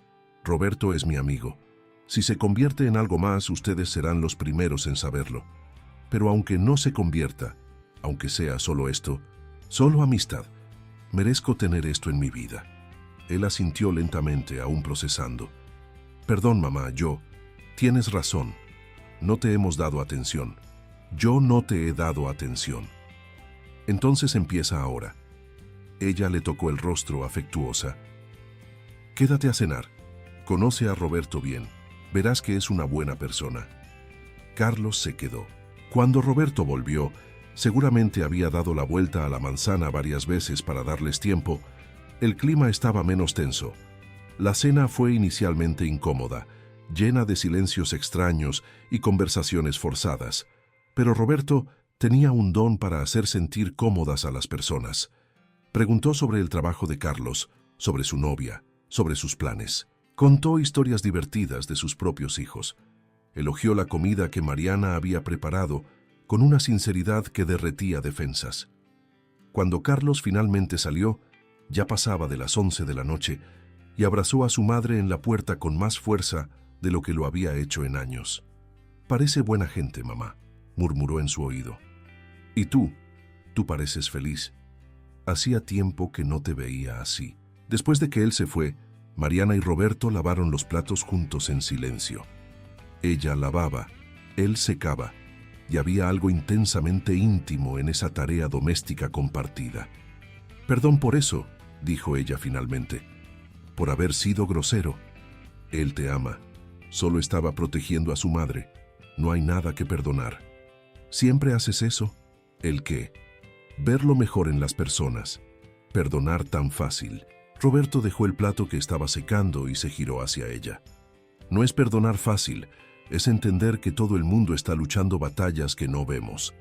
Roberto es mi amigo. Si se convierte en algo más, ustedes serán los primeros en saberlo. Pero aunque no se convierta, aunque sea solo esto, solo amistad, merezco tener esto en mi vida. Él asintió lentamente, aún procesando. Perdón, mamá, tienes razón. No te hemos dado atención. Yo no te he dado atención. Entonces empieza ahora. Ella le tocó el rostro afectuosa. Quédate a cenar. Conoce a Roberto bien. Verás que es una buena persona. Carlos se quedó. Cuando Roberto volvió, seguramente había dado la vuelta a la manzana varias veces para darles tiempo. El clima estaba menos tenso. La cena fue inicialmente incómoda, llena de silencios extraños y conversaciones forzadas. Pero Roberto tenía un don para hacer sentir cómodas a las personas. Preguntó sobre el trabajo de Carlos, sobre su novia, sobre sus planes. Contó historias divertidas de sus propios hijos. Elogió la comida que Mariana había preparado con una sinceridad que derretía defensas. Cuando Carlos finalmente salió, ya pasaba de las 11 de la noche y abrazó a su madre en la puerta con más fuerza de lo que lo había hecho en años. «Parece buena gente, mamá», murmuró en su oído. «Y tú pareces feliz. Hacía tiempo que no te veía así». Después de que él se fue, Mariana y Roberto lavaron los platos juntos en silencio. Ella lavaba, él secaba, y había algo intensamente íntimo en esa tarea doméstica compartida. «Perdón por eso», dijo ella finalmente, «por haber sido grosero. Él te ama. Solo estaba protegiendo a su madre. No hay nada que perdonar. Siempre haces eso. ¿El qué? Ver lo mejor en las personas. Perdonar tan fácil». Roberto dejó el plato que estaba secando y se giró hacia ella. «No es perdonar fácil, es entender que todo el mundo está luchando batallas que no vemos,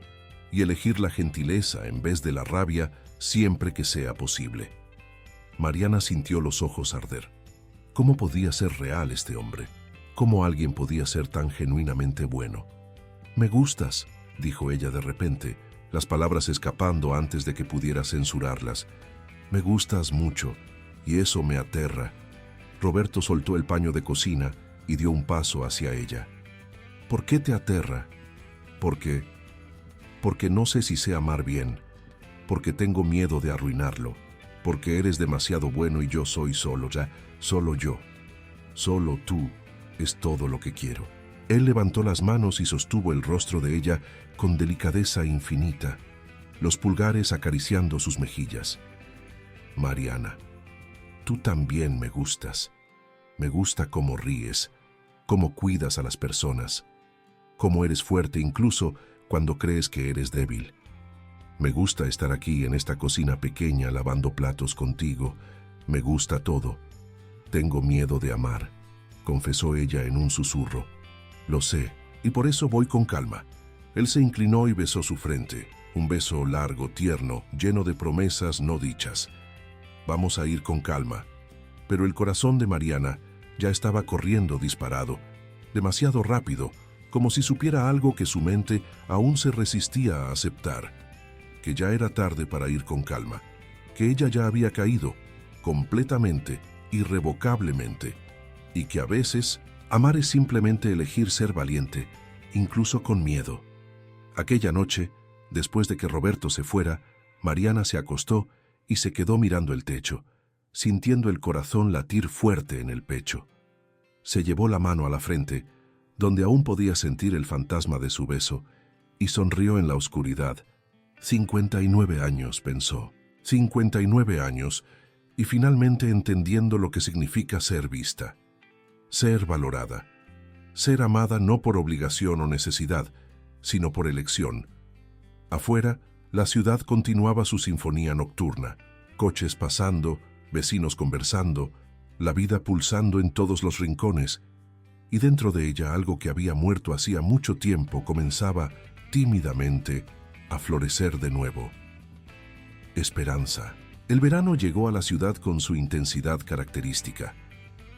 y elegir la gentileza en vez de la rabia siempre que sea posible». Mariana sintió los ojos arder. ¿Cómo podía ser real este hombre? ¿Cómo alguien podía ser tan genuinamente bueno? «Me gustas», dijo ella de repente, las palabras escapando antes de que pudiera censurarlas. «Me gustas mucho, y eso me aterra». Roberto soltó el paño de cocina y dio un paso hacia ella. «¿Por qué te aterra?» Porque no sé si sé amar bien, porque tengo miedo de arruinarlo, porque eres demasiado bueno y yo soy solo yo. Solo tú es todo lo que quiero». Él levantó las manos y sostuvo el rostro de ella con delicadeza infinita, los pulgares acariciando sus mejillas. «Mariana, tú también me gustas. Me gusta cómo ríes, cómo cuidas a las personas, cómo eres fuerte incluso cuando crees que eres débil. Me gusta estar aquí en esta cocina pequeña lavando platos contigo. Me gusta todo. Tengo miedo de amar», confesó ella en un susurro. «Lo sé, y por eso voy con calma». Él se inclinó y besó su frente, un beso largo, tierno, lleno de promesas no dichas. «Vamos a ir con calma». Pero el corazón de Mariana ya estaba corriendo disparado, demasiado rápido, como si supiera algo que su mente aún se resistía a aceptar, que ya era tarde para ir con calma, que ella ya había caído, completamente, irrevocablemente, y que a veces amar es simplemente elegir ser valiente, incluso con miedo. Aquella noche, después de que Roberto se fuera, Mariana se acostó y se quedó mirando el techo, sintiendo el corazón latir fuerte en el pecho. Se llevó la mano a la frente, donde aún podía sentir el fantasma de su beso, y sonrió en la oscuridad. 59 años, pensó. 59 años, y finalmente entendiendo lo que significa ser vista, ser valorada, ser amada no por obligación o necesidad, sino por elección. Afuera, la ciudad continuaba su sinfonía nocturna, coches pasando, vecinos conversando, la vida pulsando en todos los rincones, y dentro de ella algo que había muerto hacía mucho tiempo comenzaba tímidamente a florecer de nuevo. Esperanza. El verano llegó a la ciudad con su intensidad característica.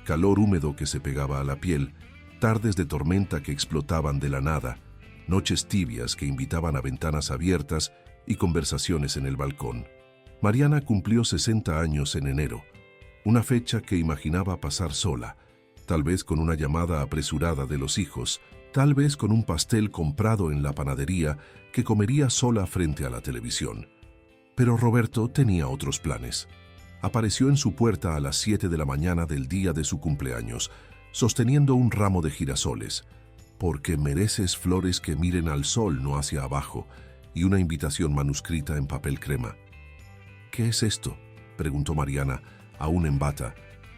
Calor húmedo que se pegaba a la piel, tardes de tormenta que explotaban de la nada, noches tibias que invitaban a ventanas abiertas y conversaciones en el balcón. Mariana cumplió 60 años en enero, una fecha que imaginaba pasar sola, tal vez con una llamada apresurada de los hijos, tal vez con un pastel comprado en la panadería que comería sola frente a la televisión. Pero Roberto tenía otros planes. Apareció en su puerta a las 7 de la mañana del día de su cumpleaños, sosteniendo un ramo de girasoles, porque mereces flores que miren al sol, no hacia abajo, y una invitación manuscrita en papel crema. ¿Qué es esto?, preguntó Mariana, aún en bata,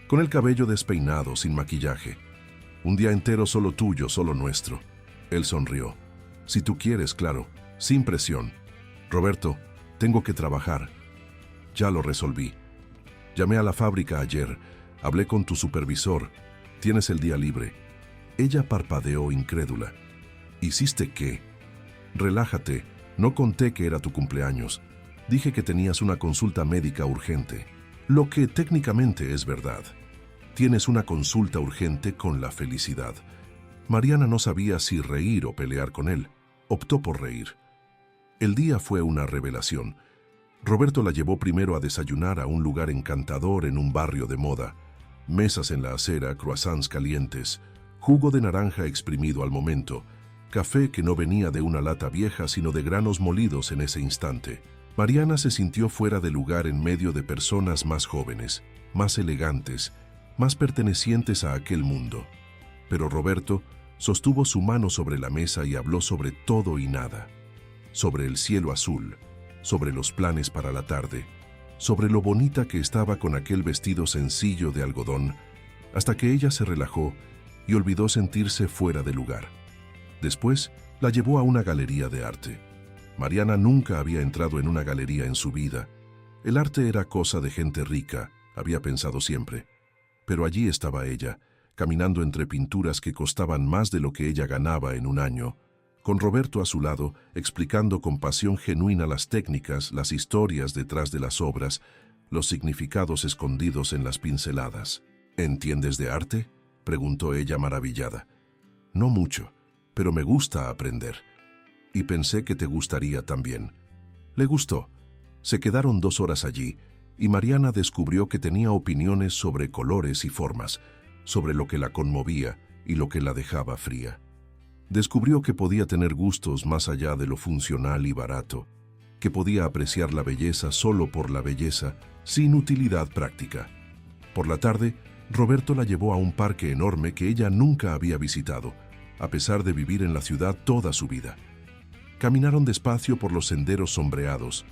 con el cabello despeinado, sin maquillaje. Un día entero solo tuyo, solo nuestro. Él sonrió. Si tú quieres, claro, sin presión. Roberto, tengo que trabajar. Ya lo resolví. Llamé a la fábrica ayer, hablé con tu supervisor. Tienes el día libre. Ella parpadeó incrédula. ¿Hiciste qué? Relájate, no conté que era tu cumpleaños. Dije que tenías una consulta médica urgente, lo que técnicamente es verdad. Tienes una consulta urgente con la felicidad. Mariana no sabía si reír o pelear con él. Optó por reír. El día fue una revelación. Roberto la llevó primero a desayunar a un lugar encantador en un barrio de moda. Mesas en la acera, croissants calientes, jugo de naranja exprimido al momento, café que no venía de una lata vieja sino de granos molidos en ese instante. Mariana se sintió fuera de lugar en medio de personas más jóvenes, más elegantes, más pertenecientes a aquel mundo. Pero Roberto sostuvo su mano sobre la mesa y habló sobre todo y nada. Sobre el cielo azul, sobre los planes para la tarde, sobre lo bonita que estaba con aquel vestido sencillo de algodón, hasta que ella se relajó y olvidó sentirse fuera de lugar. Después la llevó a una galería de arte. Mariana nunca había entrado en una galería en su vida. El arte era cosa de gente rica, había pensado siempre. Pero allí estaba ella, caminando entre pinturas que costaban más de lo que ella ganaba en un año, con Roberto a su lado, explicando con pasión genuina las técnicas, las historias detrás de las obras, los significados escondidos en las pinceladas. ¿Entiendes de arte?, preguntó ella maravillada. No mucho, pero me gusta aprender. Y pensé que te gustaría también. Le gustó. Se quedaron 2 horas allí, y Mariana descubrió que tenía opiniones sobre colores y formas, sobre lo que la conmovía y lo que la dejaba fría. Descubrió que podía tener gustos más allá de lo funcional y barato, que podía apreciar la belleza solo por la belleza, sin utilidad práctica. Por la tarde, Roberto la llevó a un parque enorme que ella nunca había visitado, a pesar de vivir en la ciudad toda su vida. Caminaron despacio por los senderos sombreados,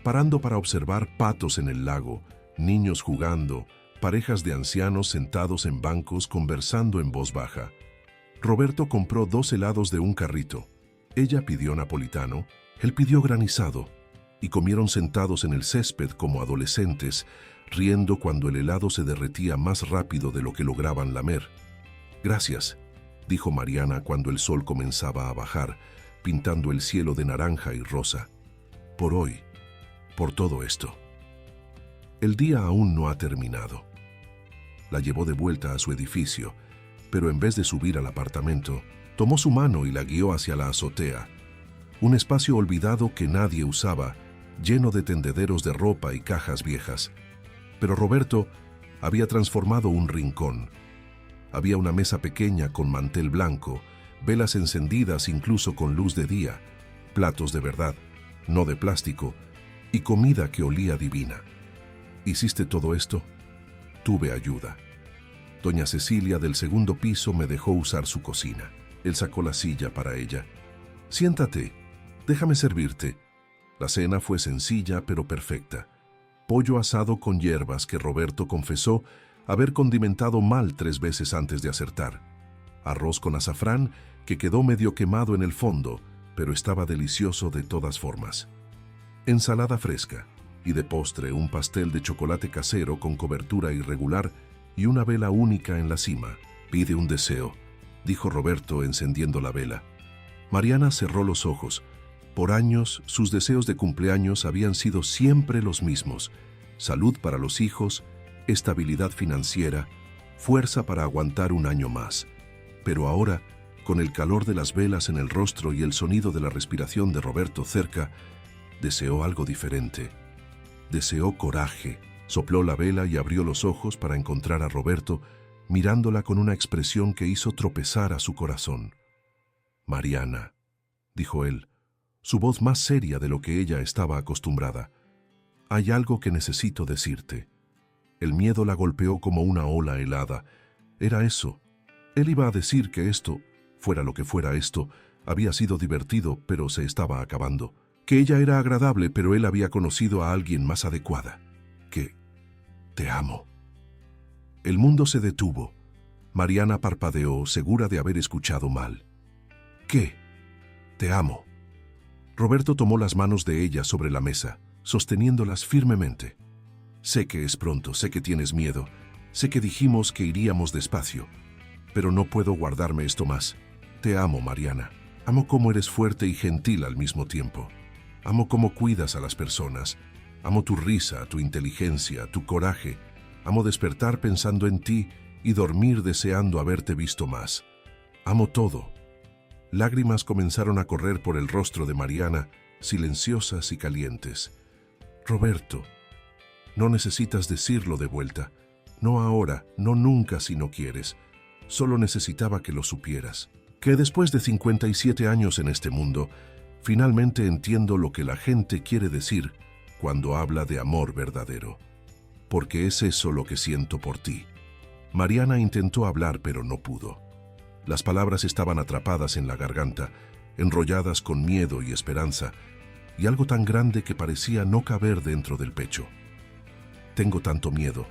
parando para observar patos en el lago, niños jugando, parejas de ancianos sentados en bancos conversando en voz baja. Roberto compró 2 helados de un carrito. Ella pidió napolitano, él pidió granizado, y comieron sentados en el césped como adolescentes, riendo cuando el helado se derretía más rápido de lo que lograban lamer. «Gracias», dijo Mariana cuando el sol comenzaba a bajar, pintando el cielo de naranja y rosa. «Por hoy, por todo esto». El día aún no ha terminado. La llevó de vuelta a su edificio, pero en vez de subir al apartamento, tomó su mano y la guió hacia la azotea, un espacio olvidado que nadie usaba, lleno de tendederos de ropa y cajas viejas. Pero Roberto había transformado un rincón. Había una mesa pequeña con mantel blanco, velas encendidas incluso con luz de día, platos de verdad, no de plástico, y comida que olía divina. ¿Hiciste todo esto? Tuve ayuda. Doña Cecilia del 2º piso me dejó usar su cocina. Él sacó la silla para ella. «Siéntate», Déjame servirte. La cena fue sencilla pero perfecta. Pollo asado con hierbas que Roberto confesó haber condimentado mal 3 veces antes de acertar. Arroz con azafrán que quedó medio quemado en el fondo, pero estaba delicioso de todas formas. Ensalada fresca y de postre un pastel de chocolate casero con cobertura irregular y una vela única en la cima. Pide un deseo, dijo Roberto encendiendo la vela. Mariana cerró los ojos. Por años, sus deseos de cumpleaños habían sido siempre los mismos: salud para los hijos, estabilidad financiera, fuerza para aguantar un año más. Pero ahora, con el calor de las velas en el rostro y el sonido de la respiración de Roberto cerca, deseó algo diferente. Deseó coraje. Sopló la vela y abrió los ojos para encontrar a Roberto, mirándola con una expresión que hizo tropezar a su corazón. «Mariana», dijo él, su voz más seria de lo que ella estaba acostumbrada. «Hay algo que necesito decirte». El miedo la golpeó como una ola helada. Era eso. Él iba a decir que esto, fuera lo que fuera esto, había sido divertido, pero se estaba acabando. Que ella era agradable, pero él había conocido a alguien más adecuada. Que «te amo». El mundo se detuvo. Mariana parpadeó, segura de haber escuchado mal. «¿Qué? Te amo». Roberto tomó las manos de ella sobre la mesa, sosteniéndolas firmemente. «Sé que es pronto, sé que tienes miedo, sé que dijimos que iríamos despacio, pero no puedo guardarme esto más. Te amo, Mariana. Amo cómo eres fuerte y gentil al mismo tiempo. Amo cómo cuidas a las personas. Amo tu risa, tu inteligencia, tu coraje. Amo despertar pensando en ti y dormir deseando haberte visto más. Amo todo». Lágrimas comenzaron a correr por el rostro de Mariana, silenciosas y calientes. «Roberto, no necesitas decirlo de vuelta. No ahora, no nunca si no quieres. Solo necesitaba que lo supieras. Que después de 57 años en este mundo, finalmente entiendo lo que la gente quiere decir cuando habla de amor verdadero. Porque es eso lo que siento por ti». Mariana intentó hablar, pero no pudo. Las palabras estaban atrapadas en la garganta, enrolladas con miedo y esperanza, y algo tan grande que parecía no caber dentro del pecho. «Tengo tanto miedo»,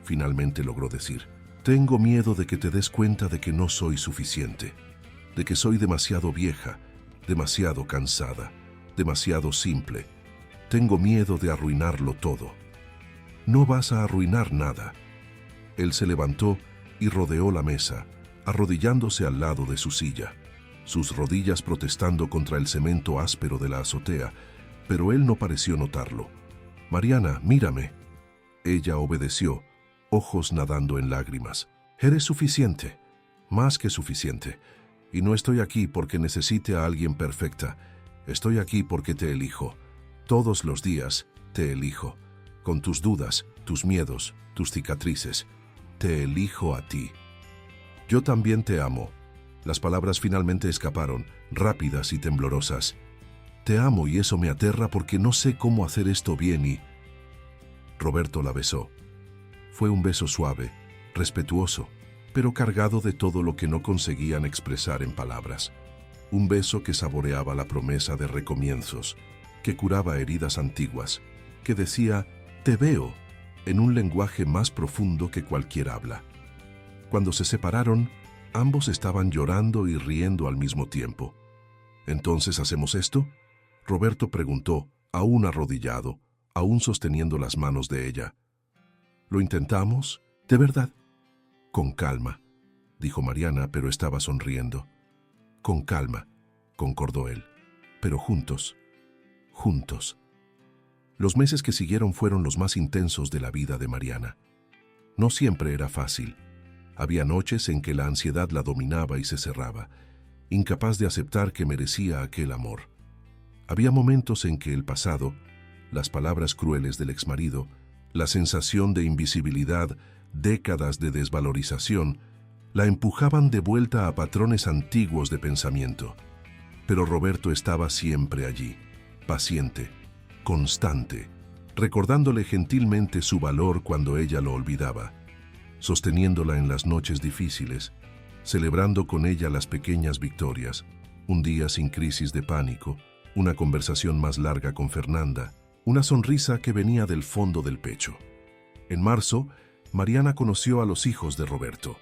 finalmente logró decir. «Tengo miedo de que te des cuenta de que no soy suficiente, de que soy demasiado vieja, demasiado cansada, demasiado simple. Tengo miedo de arruinarlo todo». «No vas a arruinar nada». Él se levantó y rodeó la mesa, arrodillándose al lado de su silla, sus rodillas protestando contra el cemento áspero de la azotea, pero él no pareció notarlo. «Mariana, mírame». Ella obedeció, ojos nadando en lágrimas. «Eres suficiente, más que suficiente. Y no estoy aquí porque necesite a alguien perfecta. Estoy aquí porque te elijo. Todos los días te elijo. Con tus dudas, tus miedos, tus cicatrices. Te elijo a ti». «Yo también te amo». Las palabras finalmente escaparon, rápidas y temblorosas. «Te amo y eso me aterra porque no sé cómo hacer esto bien y...». Roberto la besó. Fue un beso suave, respetuoso, pero cargado de todo lo que no conseguían expresar en palabras. Un beso que saboreaba la promesa de recomienzos, que curaba heridas antiguas, que decía «te veo» en un lenguaje más profundo que cualquier habla. Cuando se separaron, ambos estaban llorando y riendo al mismo tiempo. «¿Entonces hacemos esto?», Roberto preguntó, aún arrodillado, aún sosteniendo las manos de ella. «¿Lo intentamos? ¿De verdad?» «Con calma», dijo Mariana, pero estaba sonriendo. «Con calma», concordó él, «pero juntos, juntos». Los meses que siguieron fueron los más intensos de la vida de Mariana. No siempre era fácil. Había noches en que la ansiedad la dominaba y se cerraba, incapaz de aceptar que merecía aquel amor. Había momentos en que el pasado, las palabras crueles del exmarido, la sensación de invisibilidad, décadas de desvalorización, la empujaban de vuelta a patrones antiguos de pensamiento. Pero Roberto estaba siempre allí, paciente, constante, recordándole gentilmente su valor cuando ella lo olvidaba, sosteniéndola en las noches difíciles, celebrando con ella las pequeñas victorias, un día sin crisis de pánico, una conversación más larga con Fernanda, una sonrisa que venía del fondo del pecho. En marzo, Mariana conoció a los hijos de Roberto.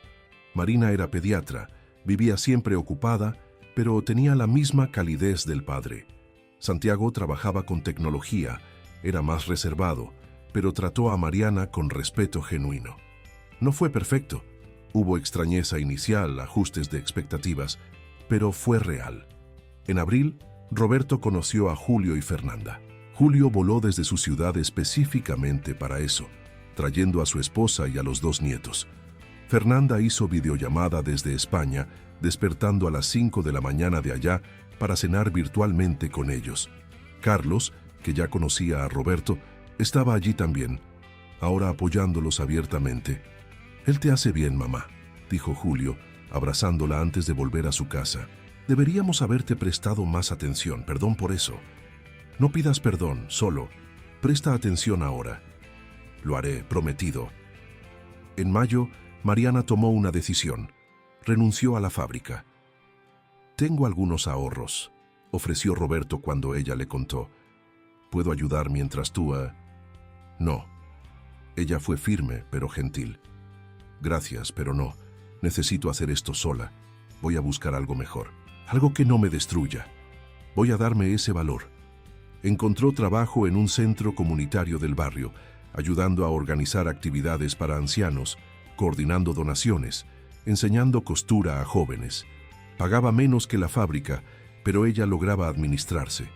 Marina era pediatra, vivía siempre ocupada, pero tenía la misma calidez del padre. Santiago trabajaba con tecnología, era más reservado, pero trató a Mariana con respeto genuino. No fue perfecto. Hubo extrañeza inicial, ajustes de expectativas, pero fue real. En abril, Roberto conoció a Julio y Fernanda. Julio voló desde su ciudad específicamente para eso, trayendo a su esposa y a los 2 nietos. Fernanda hizo videollamada desde España, despertando a las 5 de la mañana de allá para cenar virtualmente con ellos. Carlos, que ya conocía a Roberto, estaba allí también, ahora apoyándolos abiertamente. «Él te hace bien, mamá», dijo Julio, abrazándola antes de volver a su casa. «Deberíamos haberte prestado más atención, perdón por eso. No pidas perdón, solo presta atención ahora». «Lo haré, prometido». En mayo, Mariana tomó una decisión. Renunció a la fábrica. «Tengo algunos ahorros», ofreció Roberto cuando ella le contó. «¿Puedo ayudar mientras tú...?» «No». Ella fue firme, pero gentil. «Gracias, pero no. Necesito hacer esto sola. Voy a buscar algo mejor. Algo que no me destruya. Voy a darme ese valor». Encontró trabajo en un centro comunitario del barrio, ayudando a organizar actividades para ancianos, coordinando donaciones, enseñando costura a jóvenes. Pagaba menos que la fábrica, pero ella lograba administrarse.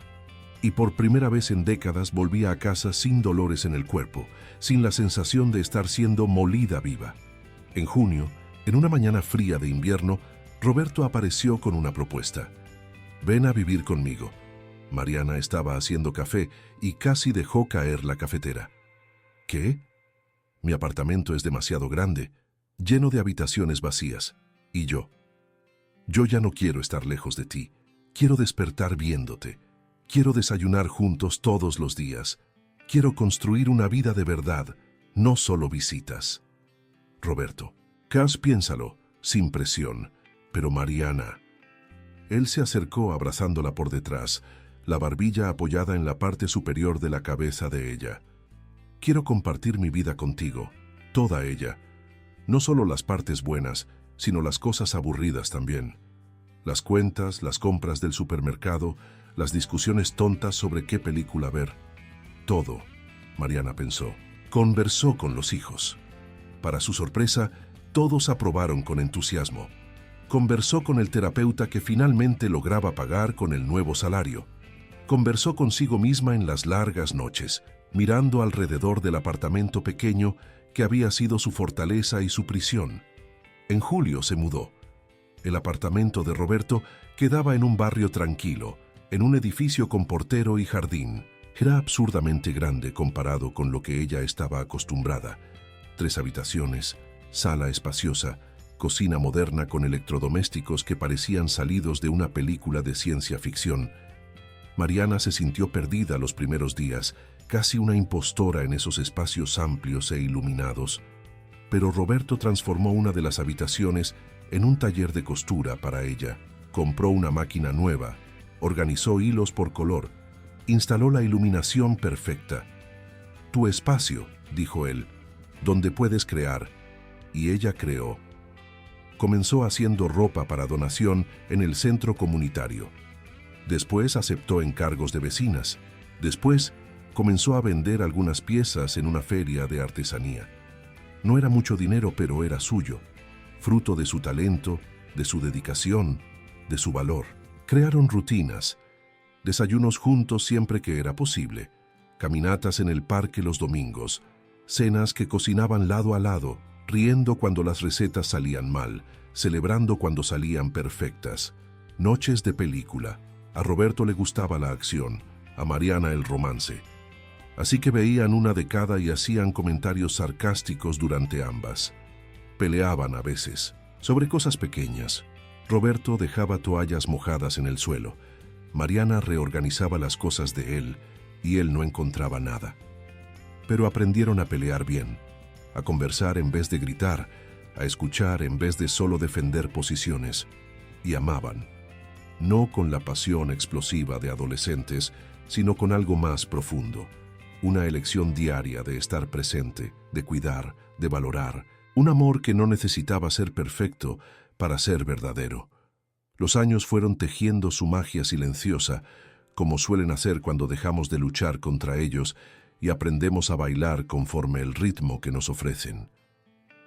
Y por primera vez en décadas volvía a casa sin dolores en el cuerpo, sin la sensación de estar siendo molida viva. En junio, en una mañana fría de invierno, Roberto apareció con una propuesta. «Ven a vivir conmigo». Mariana estaba haciendo café y casi dejó caer la cafetera. «¿Qué? Mi apartamento es demasiado grande, lleno de habitaciones vacías. Y yo ya no quiero estar lejos de ti. Quiero despertar viéndote. Quiero desayunar juntos todos los días. Quiero construir una vida de verdad, no solo visitas». Roberto: «Cas, piénsalo, sin presión». «Pero Mariana...» Él se acercó abrazándola por detrás, la barbilla apoyada en la parte superior de la cabeza de ella. «Quiero compartir mi vida contigo, toda ella. No solo las partes buenas, sino las cosas aburridas también. Las cuentas, las compras del supermercado, las discusiones tontas sobre qué película ver. Todo», Mariana pensó. Conversó con los hijos. Para su sorpresa, todos aprobaron con entusiasmo. Conversó con el terapeuta que finalmente lograba pagar con el nuevo salario. Conversó consigo misma en las largas noches, mirando alrededor del apartamento pequeño que había sido su fortaleza y su prisión. En julio se mudó. El apartamento de Roberto quedaba en un barrio tranquilo, en un edificio con portero y jardín. Era absurdamente grande comparado con lo que ella estaba acostumbrada. 3 habitaciones, sala espaciosa, cocina moderna con electrodomésticos que parecían salidos de una película de ciencia ficción. Mariana se sintió perdida los primeros días, casi una impostora en esos espacios amplios e iluminados. Pero Roberto transformó una de las habitaciones en un taller de costura para ella. Compró una máquina nueva, organizó hilos por color, instaló la iluminación perfecta. «Tu espacio», dijo él, «donde puedes crear». Y ella creó. Comenzó haciendo ropa para donación en el centro comunitario. Después aceptó encargos de vecinas. Después comenzó a vender algunas piezas en una feria de artesanía. No era mucho dinero, pero era suyo, fruto de su talento, de su dedicación, de su valor. Crearon rutinas, desayunos juntos siempre que era posible, caminatas en el parque los domingos, cenas que cocinaban lado a lado, riendo cuando las recetas salían mal, celebrando cuando salían perfectas. Noches de película. A Roberto le gustaba la acción, a Mariana el romance. Así que veían una de cada y hacían comentarios sarcásticos durante ambas. Peleaban a veces, sobre cosas pequeñas. Roberto dejaba toallas mojadas en el suelo. Mariana reorganizaba las cosas de él y él no encontraba nada. Pero aprendieron a pelear bien, a conversar en vez de gritar, a escuchar en vez de solo defender posiciones, y amaban. no con la pasión explosiva de adolescentes, sino con algo más profundo. Una elección diaria de estar presente, de cuidar, de valorar, un amor que no necesitaba ser perfecto para ser verdadero. Los años fueron tejiendo su magia silenciosa, como suelen hacer cuando dejamos de luchar contra ellos y aprendemos a bailar conforme el ritmo que nos ofrecen.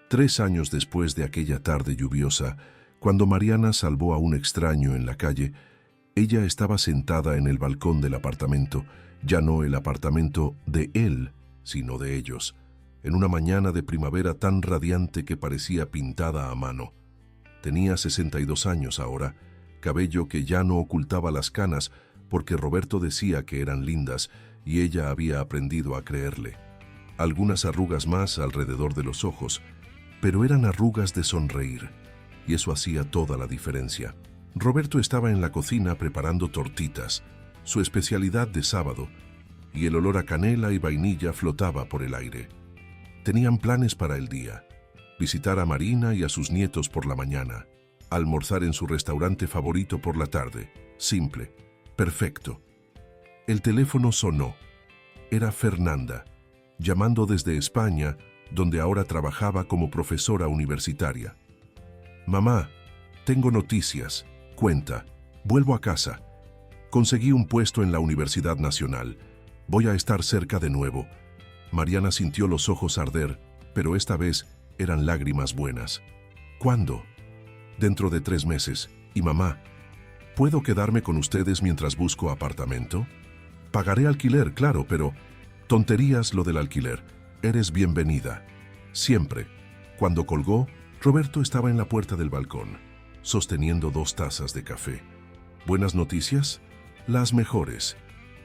3 años después de aquella tarde lluviosa, cuando Mariana salvó a un extraño en la calle, ella estaba sentada en el balcón del apartamento, ya no el apartamento de él, sino de ellos, en una mañana de primavera tan radiante que parecía pintada a mano. Tenía 62 años ahora, cabello que ya no ocultaba las canas porque Roberto decía que eran lindas y ella había aprendido a creerle. Algunas arrugas más alrededor de los ojos, pero eran arrugas de sonreír, y eso hacía toda la diferencia. Roberto estaba en la cocina preparando tortitas, su especialidad de sábado, y el olor a canela y vainilla flotaba por el aire. Tenían planes para el día: visitar a Marina y a sus nietos por la mañana, almorzar en su restaurante favorito por la tarde. Simple, perfecto. El teléfono sonó. Era Fernanda, llamando desde España, donde ahora trabajaba como profesora universitaria. «Mamá, tengo noticias», cuenta. «Vuelvo a casa. Conseguí un puesto en la Universidad Nacional. Voy a estar cerca de nuevo». Mariana sintió los ojos arder, pero esta vez eran lágrimas buenas. «¿Cuándo?» «Dentro de 3 meses. Y mamá, ¿puedo quedarme con ustedes mientras busco apartamento? Pagaré alquiler, claro, pero…» «Tonterías lo del alquiler. Eres bienvenida. Siempre». Cuando colgó, Roberto estaba en la puerta del balcón, sosteniendo 2 tazas de café. «¿Buenas noticias?» «Las mejores».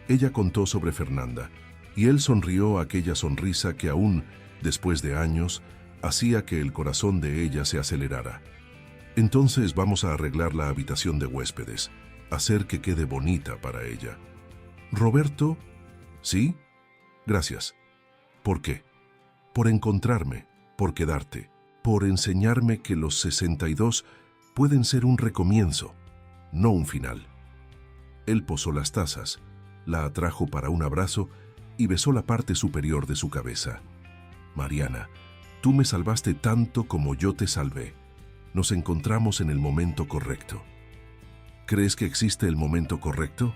Ella contó sobre Fernanda, y él sonrió aquella sonrisa que aún, después de años, hacía que el corazón de ella se acelerara. «Entonces vamos a arreglar la habitación de huéspedes, hacer que quede bonita para ella». «Roberto?» «¿Sí? Gracias». «¿Por qué?» «Por encontrarme, por quedarte, por enseñarme que los 62 pueden ser un recomienzo, no un final». Él posó las tazas, la atrajo para un abrazo y besó la parte superior de su cabeza. «Mariana, tú me salvaste tanto como yo te salvé. Nos encontramos en el momento correcto». «¿Crees que existe el momento correcto?»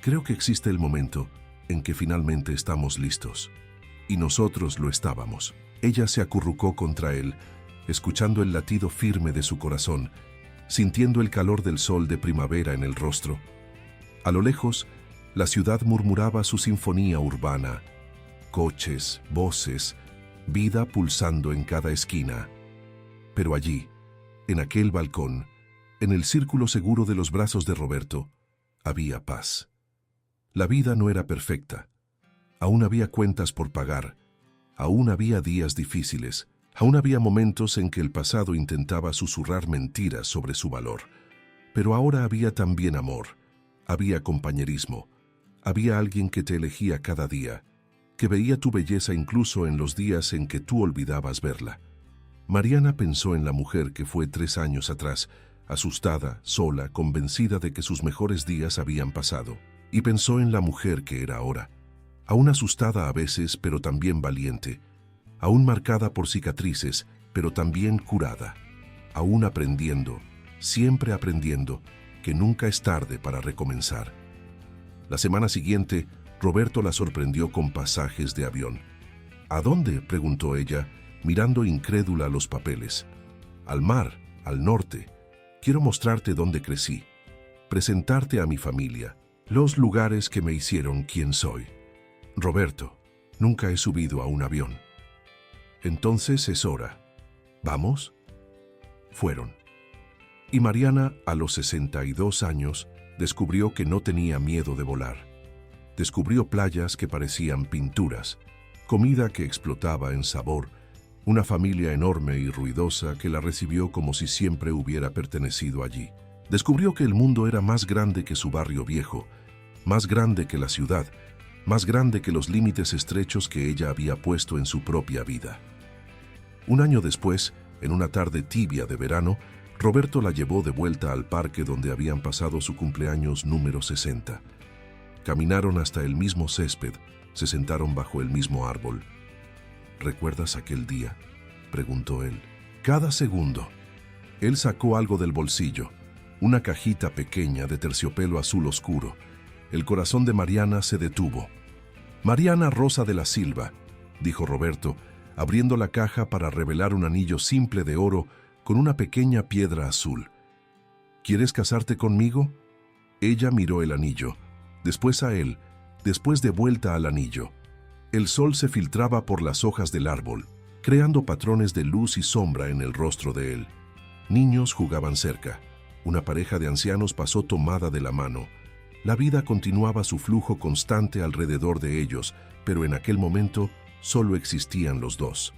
«Creo que existe el momento en que finalmente estamos listos». Y nosotros lo estábamos. Ella se acurrucó contra él, escuchando el latido firme de su corazón, sintiendo el calor del sol de primavera en el rostro. A lo lejos, la ciudad murmuraba su sinfonía urbana. Coches, voces, vida pulsando en cada esquina. Pero allí, en aquel balcón, en el círculo seguro de los brazos de Roberto, había paz. La vida no era perfecta. Aún había cuentas por pagar, aún había días difíciles, aún había momentos en que el pasado intentaba susurrar mentiras sobre su valor. Pero ahora había también amor, había compañerismo, había alguien que te elegía cada día, que veía tu belleza incluso en los días en que tú olvidabas verla. Mariana pensó en la mujer que fue 3 años atrás, asustada, sola, convencida de que sus mejores días habían pasado, y pensó en la mujer que era ahora, aún asustada a veces, pero también valiente, aún marcada por cicatrices, pero también curada, aún aprendiendo, siempre aprendiendo, que nunca es tarde para recomenzar. La semana siguiente, Roberto la sorprendió con pasajes de avión. «¿A dónde?», preguntó ella, mirando incrédula los papeles. «Al mar, al norte. Quiero mostrarte dónde crecí, presentarte a mi familia, los lugares que me hicieron quien soy». «Roberto, nunca he subido a un avión». «Entonces es hora. ¿Vamos?». Fueron. Y Mariana, a los 62 años, descubrió que no tenía miedo de volar. Descubrió playas que parecían pinturas, comida que explotaba en sabor, una familia enorme y ruidosa que la recibió como si siempre hubiera pertenecido allí. Descubrió que el mundo era más grande que su barrio viejo, más grande que la ciudad, más grande que los límites estrechos que ella había puesto en su propia vida. Un año después, en una tarde tibia de verano, Roberto la llevó de vuelta al parque donde habían pasado su cumpleaños número 60. Caminaron hasta el mismo césped, se sentaron bajo el mismo árbol. ¿Recuerdas aquel día?, preguntó él. Cada segundo. Él sacó algo del bolsillo, una cajita pequeña de terciopelo azul oscuro. El corazón de Mariana se detuvo. «Mariana Rosa de la Silva», dijo Roberto, abriendo la caja para revelar un anillo simple de oro con una pequeña piedra azul. «¿Quieres casarte conmigo?». Ella miró el anillo, después a él, después de vuelta al anillo. El sol se filtraba por las hojas del árbol, creando patrones de luz y sombra en el rostro de él. Niños jugaban cerca. Una pareja de ancianos pasó tomada de la mano. La vida continuaba su flujo constante alrededor de ellos, pero en aquel momento solo existían los dos.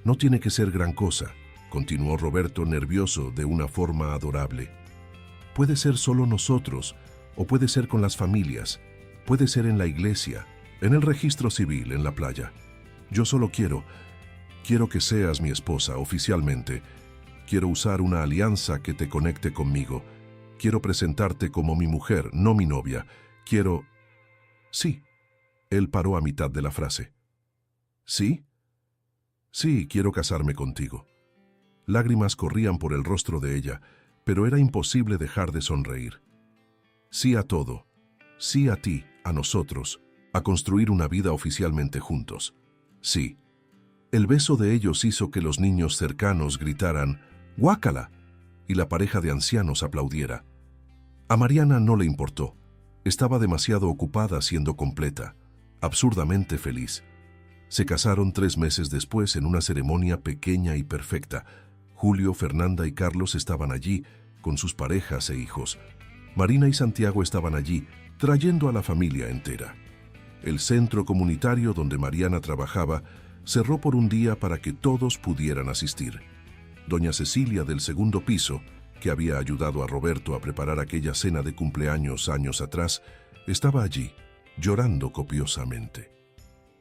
«No tiene que ser gran cosa», continuó Roberto nervioso de una forma adorable. «Puede ser solo nosotros, o puede ser con las familias, puede ser en la iglesia, en el registro civil, en la playa. Yo solo quiero que seas mi esposa oficialmente. Quiero usar una alianza que te conecte conmigo. Quiero presentarte como mi mujer, no mi novia. Quiero...». «Sí». Él paró a mitad de la frase. «¿Sí?». «Sí, quiero casarme contigo». Lágrimas corrían por el rostro de ella, pero era imposible dejar de sonreír. «Sí a todo. Sí a ti, a nosotros, a construir una vida oficialmente juntos. Sí». El beso de ellos hizo que los niños cercanos gritaran «¡Guácala!» y la pareja de ancianos aplaudiera. A Mariana no le importó. Estaba demasiado ocupada siendo completa, absurdamente feliz. Se casaron 3 meses después en una ceremonia pequeña y perfecta. Julio, Fernanda y Carlos estaban allí, con sus parejas e hijos. Marina y Santiago estaban allí, trayendo a la familia entera. El centro comunitario donde Mariana trabajaba cerró por un día para que todos pudieran asistir. Doña Cecilia del segundo piso, que había ayudado a Roberto a preparar aquella cena de cumpleaños años atrás, estaba allí, llorando copiosamente.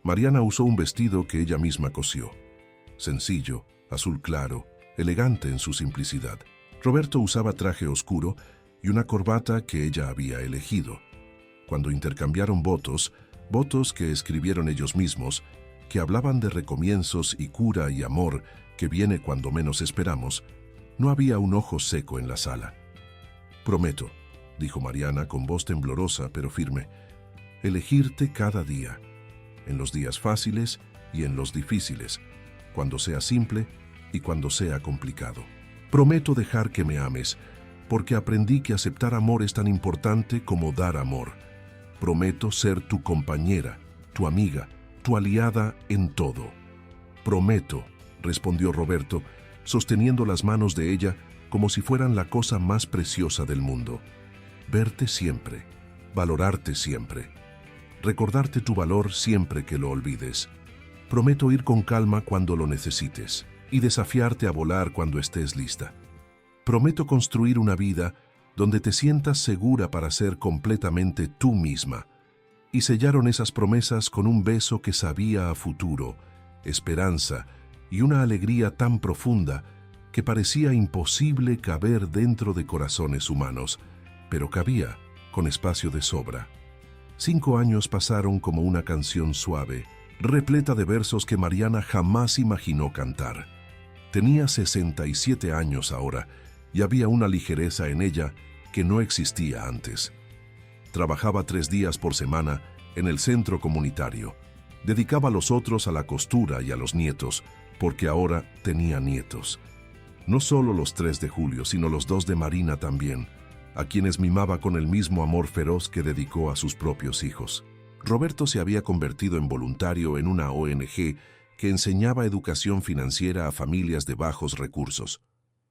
Mariana usó un vestido que ella misma cosió. Sencillo, azul claro, elegante en su simplicidad. Roberto usaba traje oscuro y una corbata que ella había elegido. Cuando intercambiaron votos que escribieron ellos mismos, que hablaban de recomienzos y cura y amor que viene cuando menos esperamos, no había un ojo seco en la sala. «Prometo», dijo Mariana con voz temblorosa pero firme, «elegirte cada día, en los días fáciles y en los difíciles, cuando sea simple y cuando sea complicado. Prometo dejar que me ames, porque aprendí que aceptar amor es tan importante como dar amor. Prometo ser tu compañera, tu amiga, tu aliada en todo». «Prometo», respondió Roberto, sosteniendo las manos de ella como si fueran la cosa más preciosa del mundo. «Verte siempre, valorarte siempre, recordarte tu valor siempre que lo olvides. Prometo ir con calma cuando lo necesites y desafiarte a volar cuando estés lista. Prometo construir una vida donde te sientas segura para ser completamente tú misma». Y sellaron esas promesas con un beso que sabía a futuro, esperanza y una alegría tan profunda que parecía imposible caber dentro de corazones humanos, pero cabía con espacio de sobra. 5 años pasaron como una canción suave, repleta de versos que Mariana jamás imaginó cantar. Tenía 67 años ahora y había una ligereza en ella que no existía antes. Trabajaba 3 días por semana en el centro comunitario. Dedicaba los otros a la costura y a los nietos, porque ahora tenía nietos. No solo los 3 de Julio, sino los 2 de Marina también, a quienes mimaba con el mismo amor feroz que dedicó a sus propios hijos. Roberto se había convertido en voluntario en una ONG que enseñaba educación financiera a familias de bajos recursos.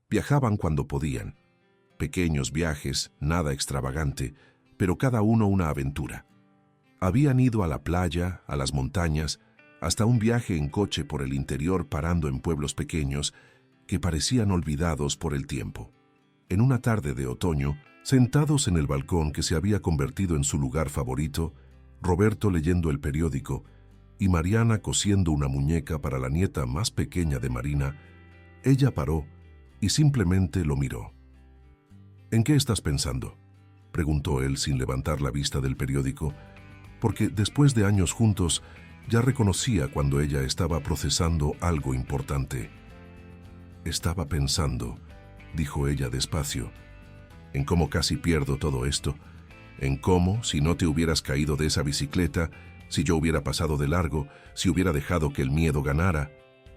Viajaban cuando podían. Pequeños viajes, nada extravagante, pero cada uno una aventura. Habían ido a la playa, a las montañas, hasta un viaje en coche por el interior parando en pueblos pequeños que parecían olvidados por el tiempo. En una tarde de otoño, sentados en el balcón que se había convertido en su lugar favorito, Roberto leyendo el periódico y Mariana cosiendo una muñeca para la nieta más pequeña de Marina, ella paró y simplemente lo miró. ¿En qué estás pensando?, preguntó él sin levantar la vista del periódico, porque después de años juntos ya reconocía cuando ella estaba procesando algo importante. Estaba pensando, dijo ella despacio, en cómo casi pierdo todo esto, en cómo, si no te hubieras caído de esa bicicleta, si yo hubiera pasado de largo, si hubiera dejado que el miedo ganara,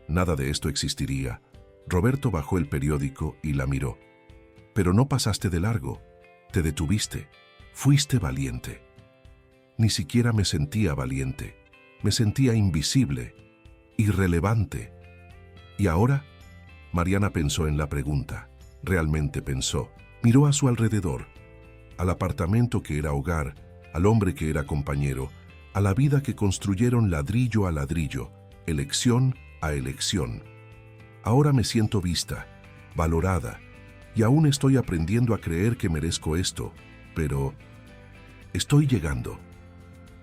nada de esto existiría. Roberto bajó el periódico y la miró. Pero no pasaste de largo, te detuviste, fuiste valiente. Ni siquiera me sentía valiente, me sentía invisible, irrelevante. ¿Y ahora? Mariana pensó en la pregunta, realmente pensó. Miró a su alrededor, al apartamento que era hogar, al hombre que era compañero, a la vida que construyeron ladrillo a ladrillo, elección a elección. Ahora me siento vista, valorada, y aún estoy aprendiendo a creer que merezco esto, pero estoy llegando.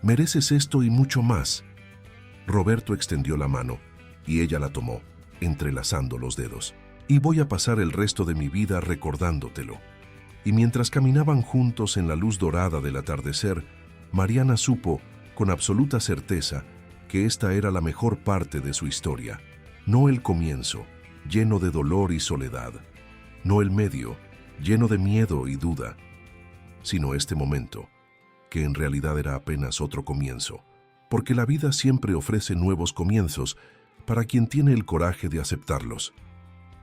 Mereces esto y mucho más. Roberto extendió la mano, y ella la tomó, entrelazando los dedos. Y voy a pasar el resto de mi vida recordándotelo. Y mientras caminaban juntos en la luz dorada del atardecer, Mariana supo, con absoluta certeza, que esta era la mejor parte de su historia. No el comienzo, lleno de dolor y soledad. No el medio, lleno de miedo y duda. Sino este momento, que en realidad era apenas otro comienzo. Porque la vida siempre ofrece nuevos comienzos para quien tiene el coraje de aceptarlos.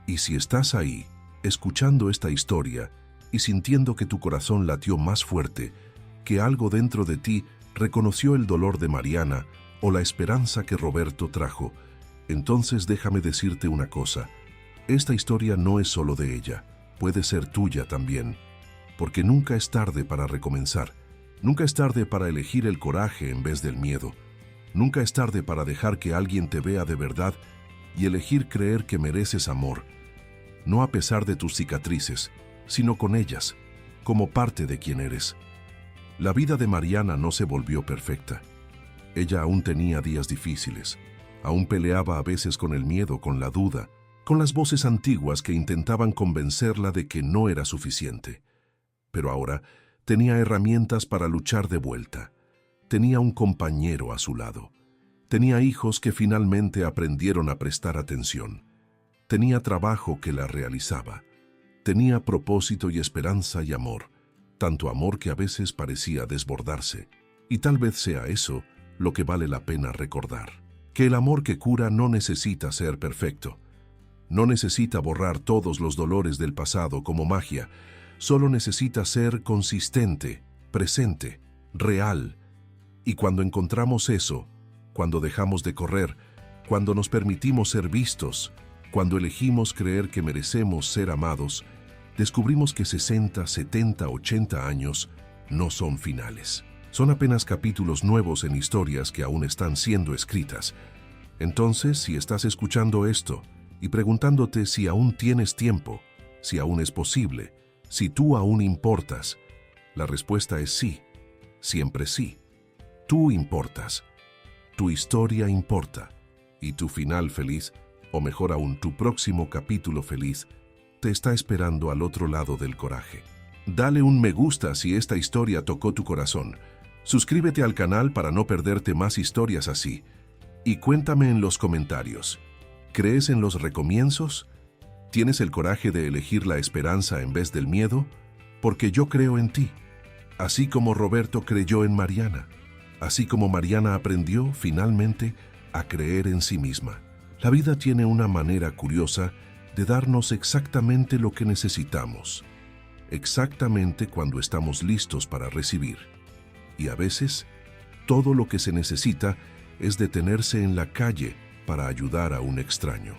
Y si estás ahí, escuchando esta historia y sintiendo que tu corazón latió más fuerte, que algo dentro de ti reconoció el dolor de Mariana o la esperanza que Roberto trajo, entonces déjame decirte una cosa. Esta historia no es solo de ella, puede ser tuya también, porque nunca es tarde para recomenzar, nunca es tarde para elegir el coraje en vez del miedo, nunca es tarde para dejar que alguien te vea de verdad y elegir creer que mereces amor, no a pesar de tus cicatrices, sino con ellas, como parte de quien eres. La vida de Mariana no se volvió perfecta. Ella aún tenía días difíciles, aún peleaba a veces con el miedo, con la duda, con las voces antiguas que intentaban convencerla de que no era suficiente. Pero ahora tenía herramientas para luchar de vuelta. Tenía un compañero a su lado. Tenía hijos que finalmente aprendieron a prestar atención. Tenía trabajo que la realizaba. Tenía propósito y esperanza y amor, tanto amor que a veces parecía desbordarse. Y tal vez sea eso lo que vale la pena recordar. Que el amor que cura no necesita ser perfecto. No necesita borrar todos los dolores del pasado como magia. Solo necesita ser consistente, presente, real. Y cuando encontramos eso, cuando dejamos de correr, cuando nos permitimos ser vistos, cuando elegimos creer que merecemos ser amados, descubrimos que 60, 70, 80 años no son finales. Son apenas capítulos nuevos en historias que aún están siendo escritas. Entonces, si estás escuchando esto y preguntándote si aún tienes tiempo, si aún es posible, si tú aún importas, la respuesta es sí, siempre sí. Tú importas, tu historia importa, y tu final feliz, o mejor aún, tu próximo capítulo feliz, te está esperando al otro lado del coraje. Dale un me gusta si esta historia tocó tu corazón. Suscríbete al canal para no perderte más historias así. Y cuéntame en los comentarios, ¿crees en los recomienzos? ¿Tienes el coraje de elegir la esperanza en vez del miedo? Porque yo creo en ti, así como Roberto creyó en Mariana, así como Mariana aprendió, finalmente, a creer en sí misma. La vida tiene una manera curiosa de darnos exactamente lo que necesitamos, exactamente cuando estamos listos para recibir. Y a veces, todo lo que se necesita es detenerse en la calle para ayudar a un extraño,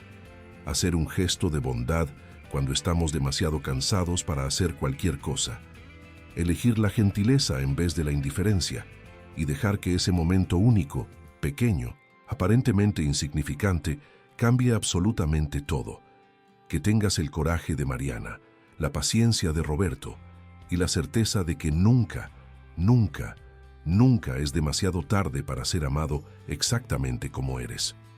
hacer un gesto de bondad cuando estamos demasiado cansados para hacer cualquier cosa, elegir la gentileza en vez de la indiferencia y dejar que ese momento único, pequeño, aparentemente insignificante, cambie absolutamente todo. Que tengas el coraje de Mariana, la paciencia de Roberto y la certeza de que nunca, nunca, nunca es demasiado tarde para ser amado exactamente como eres.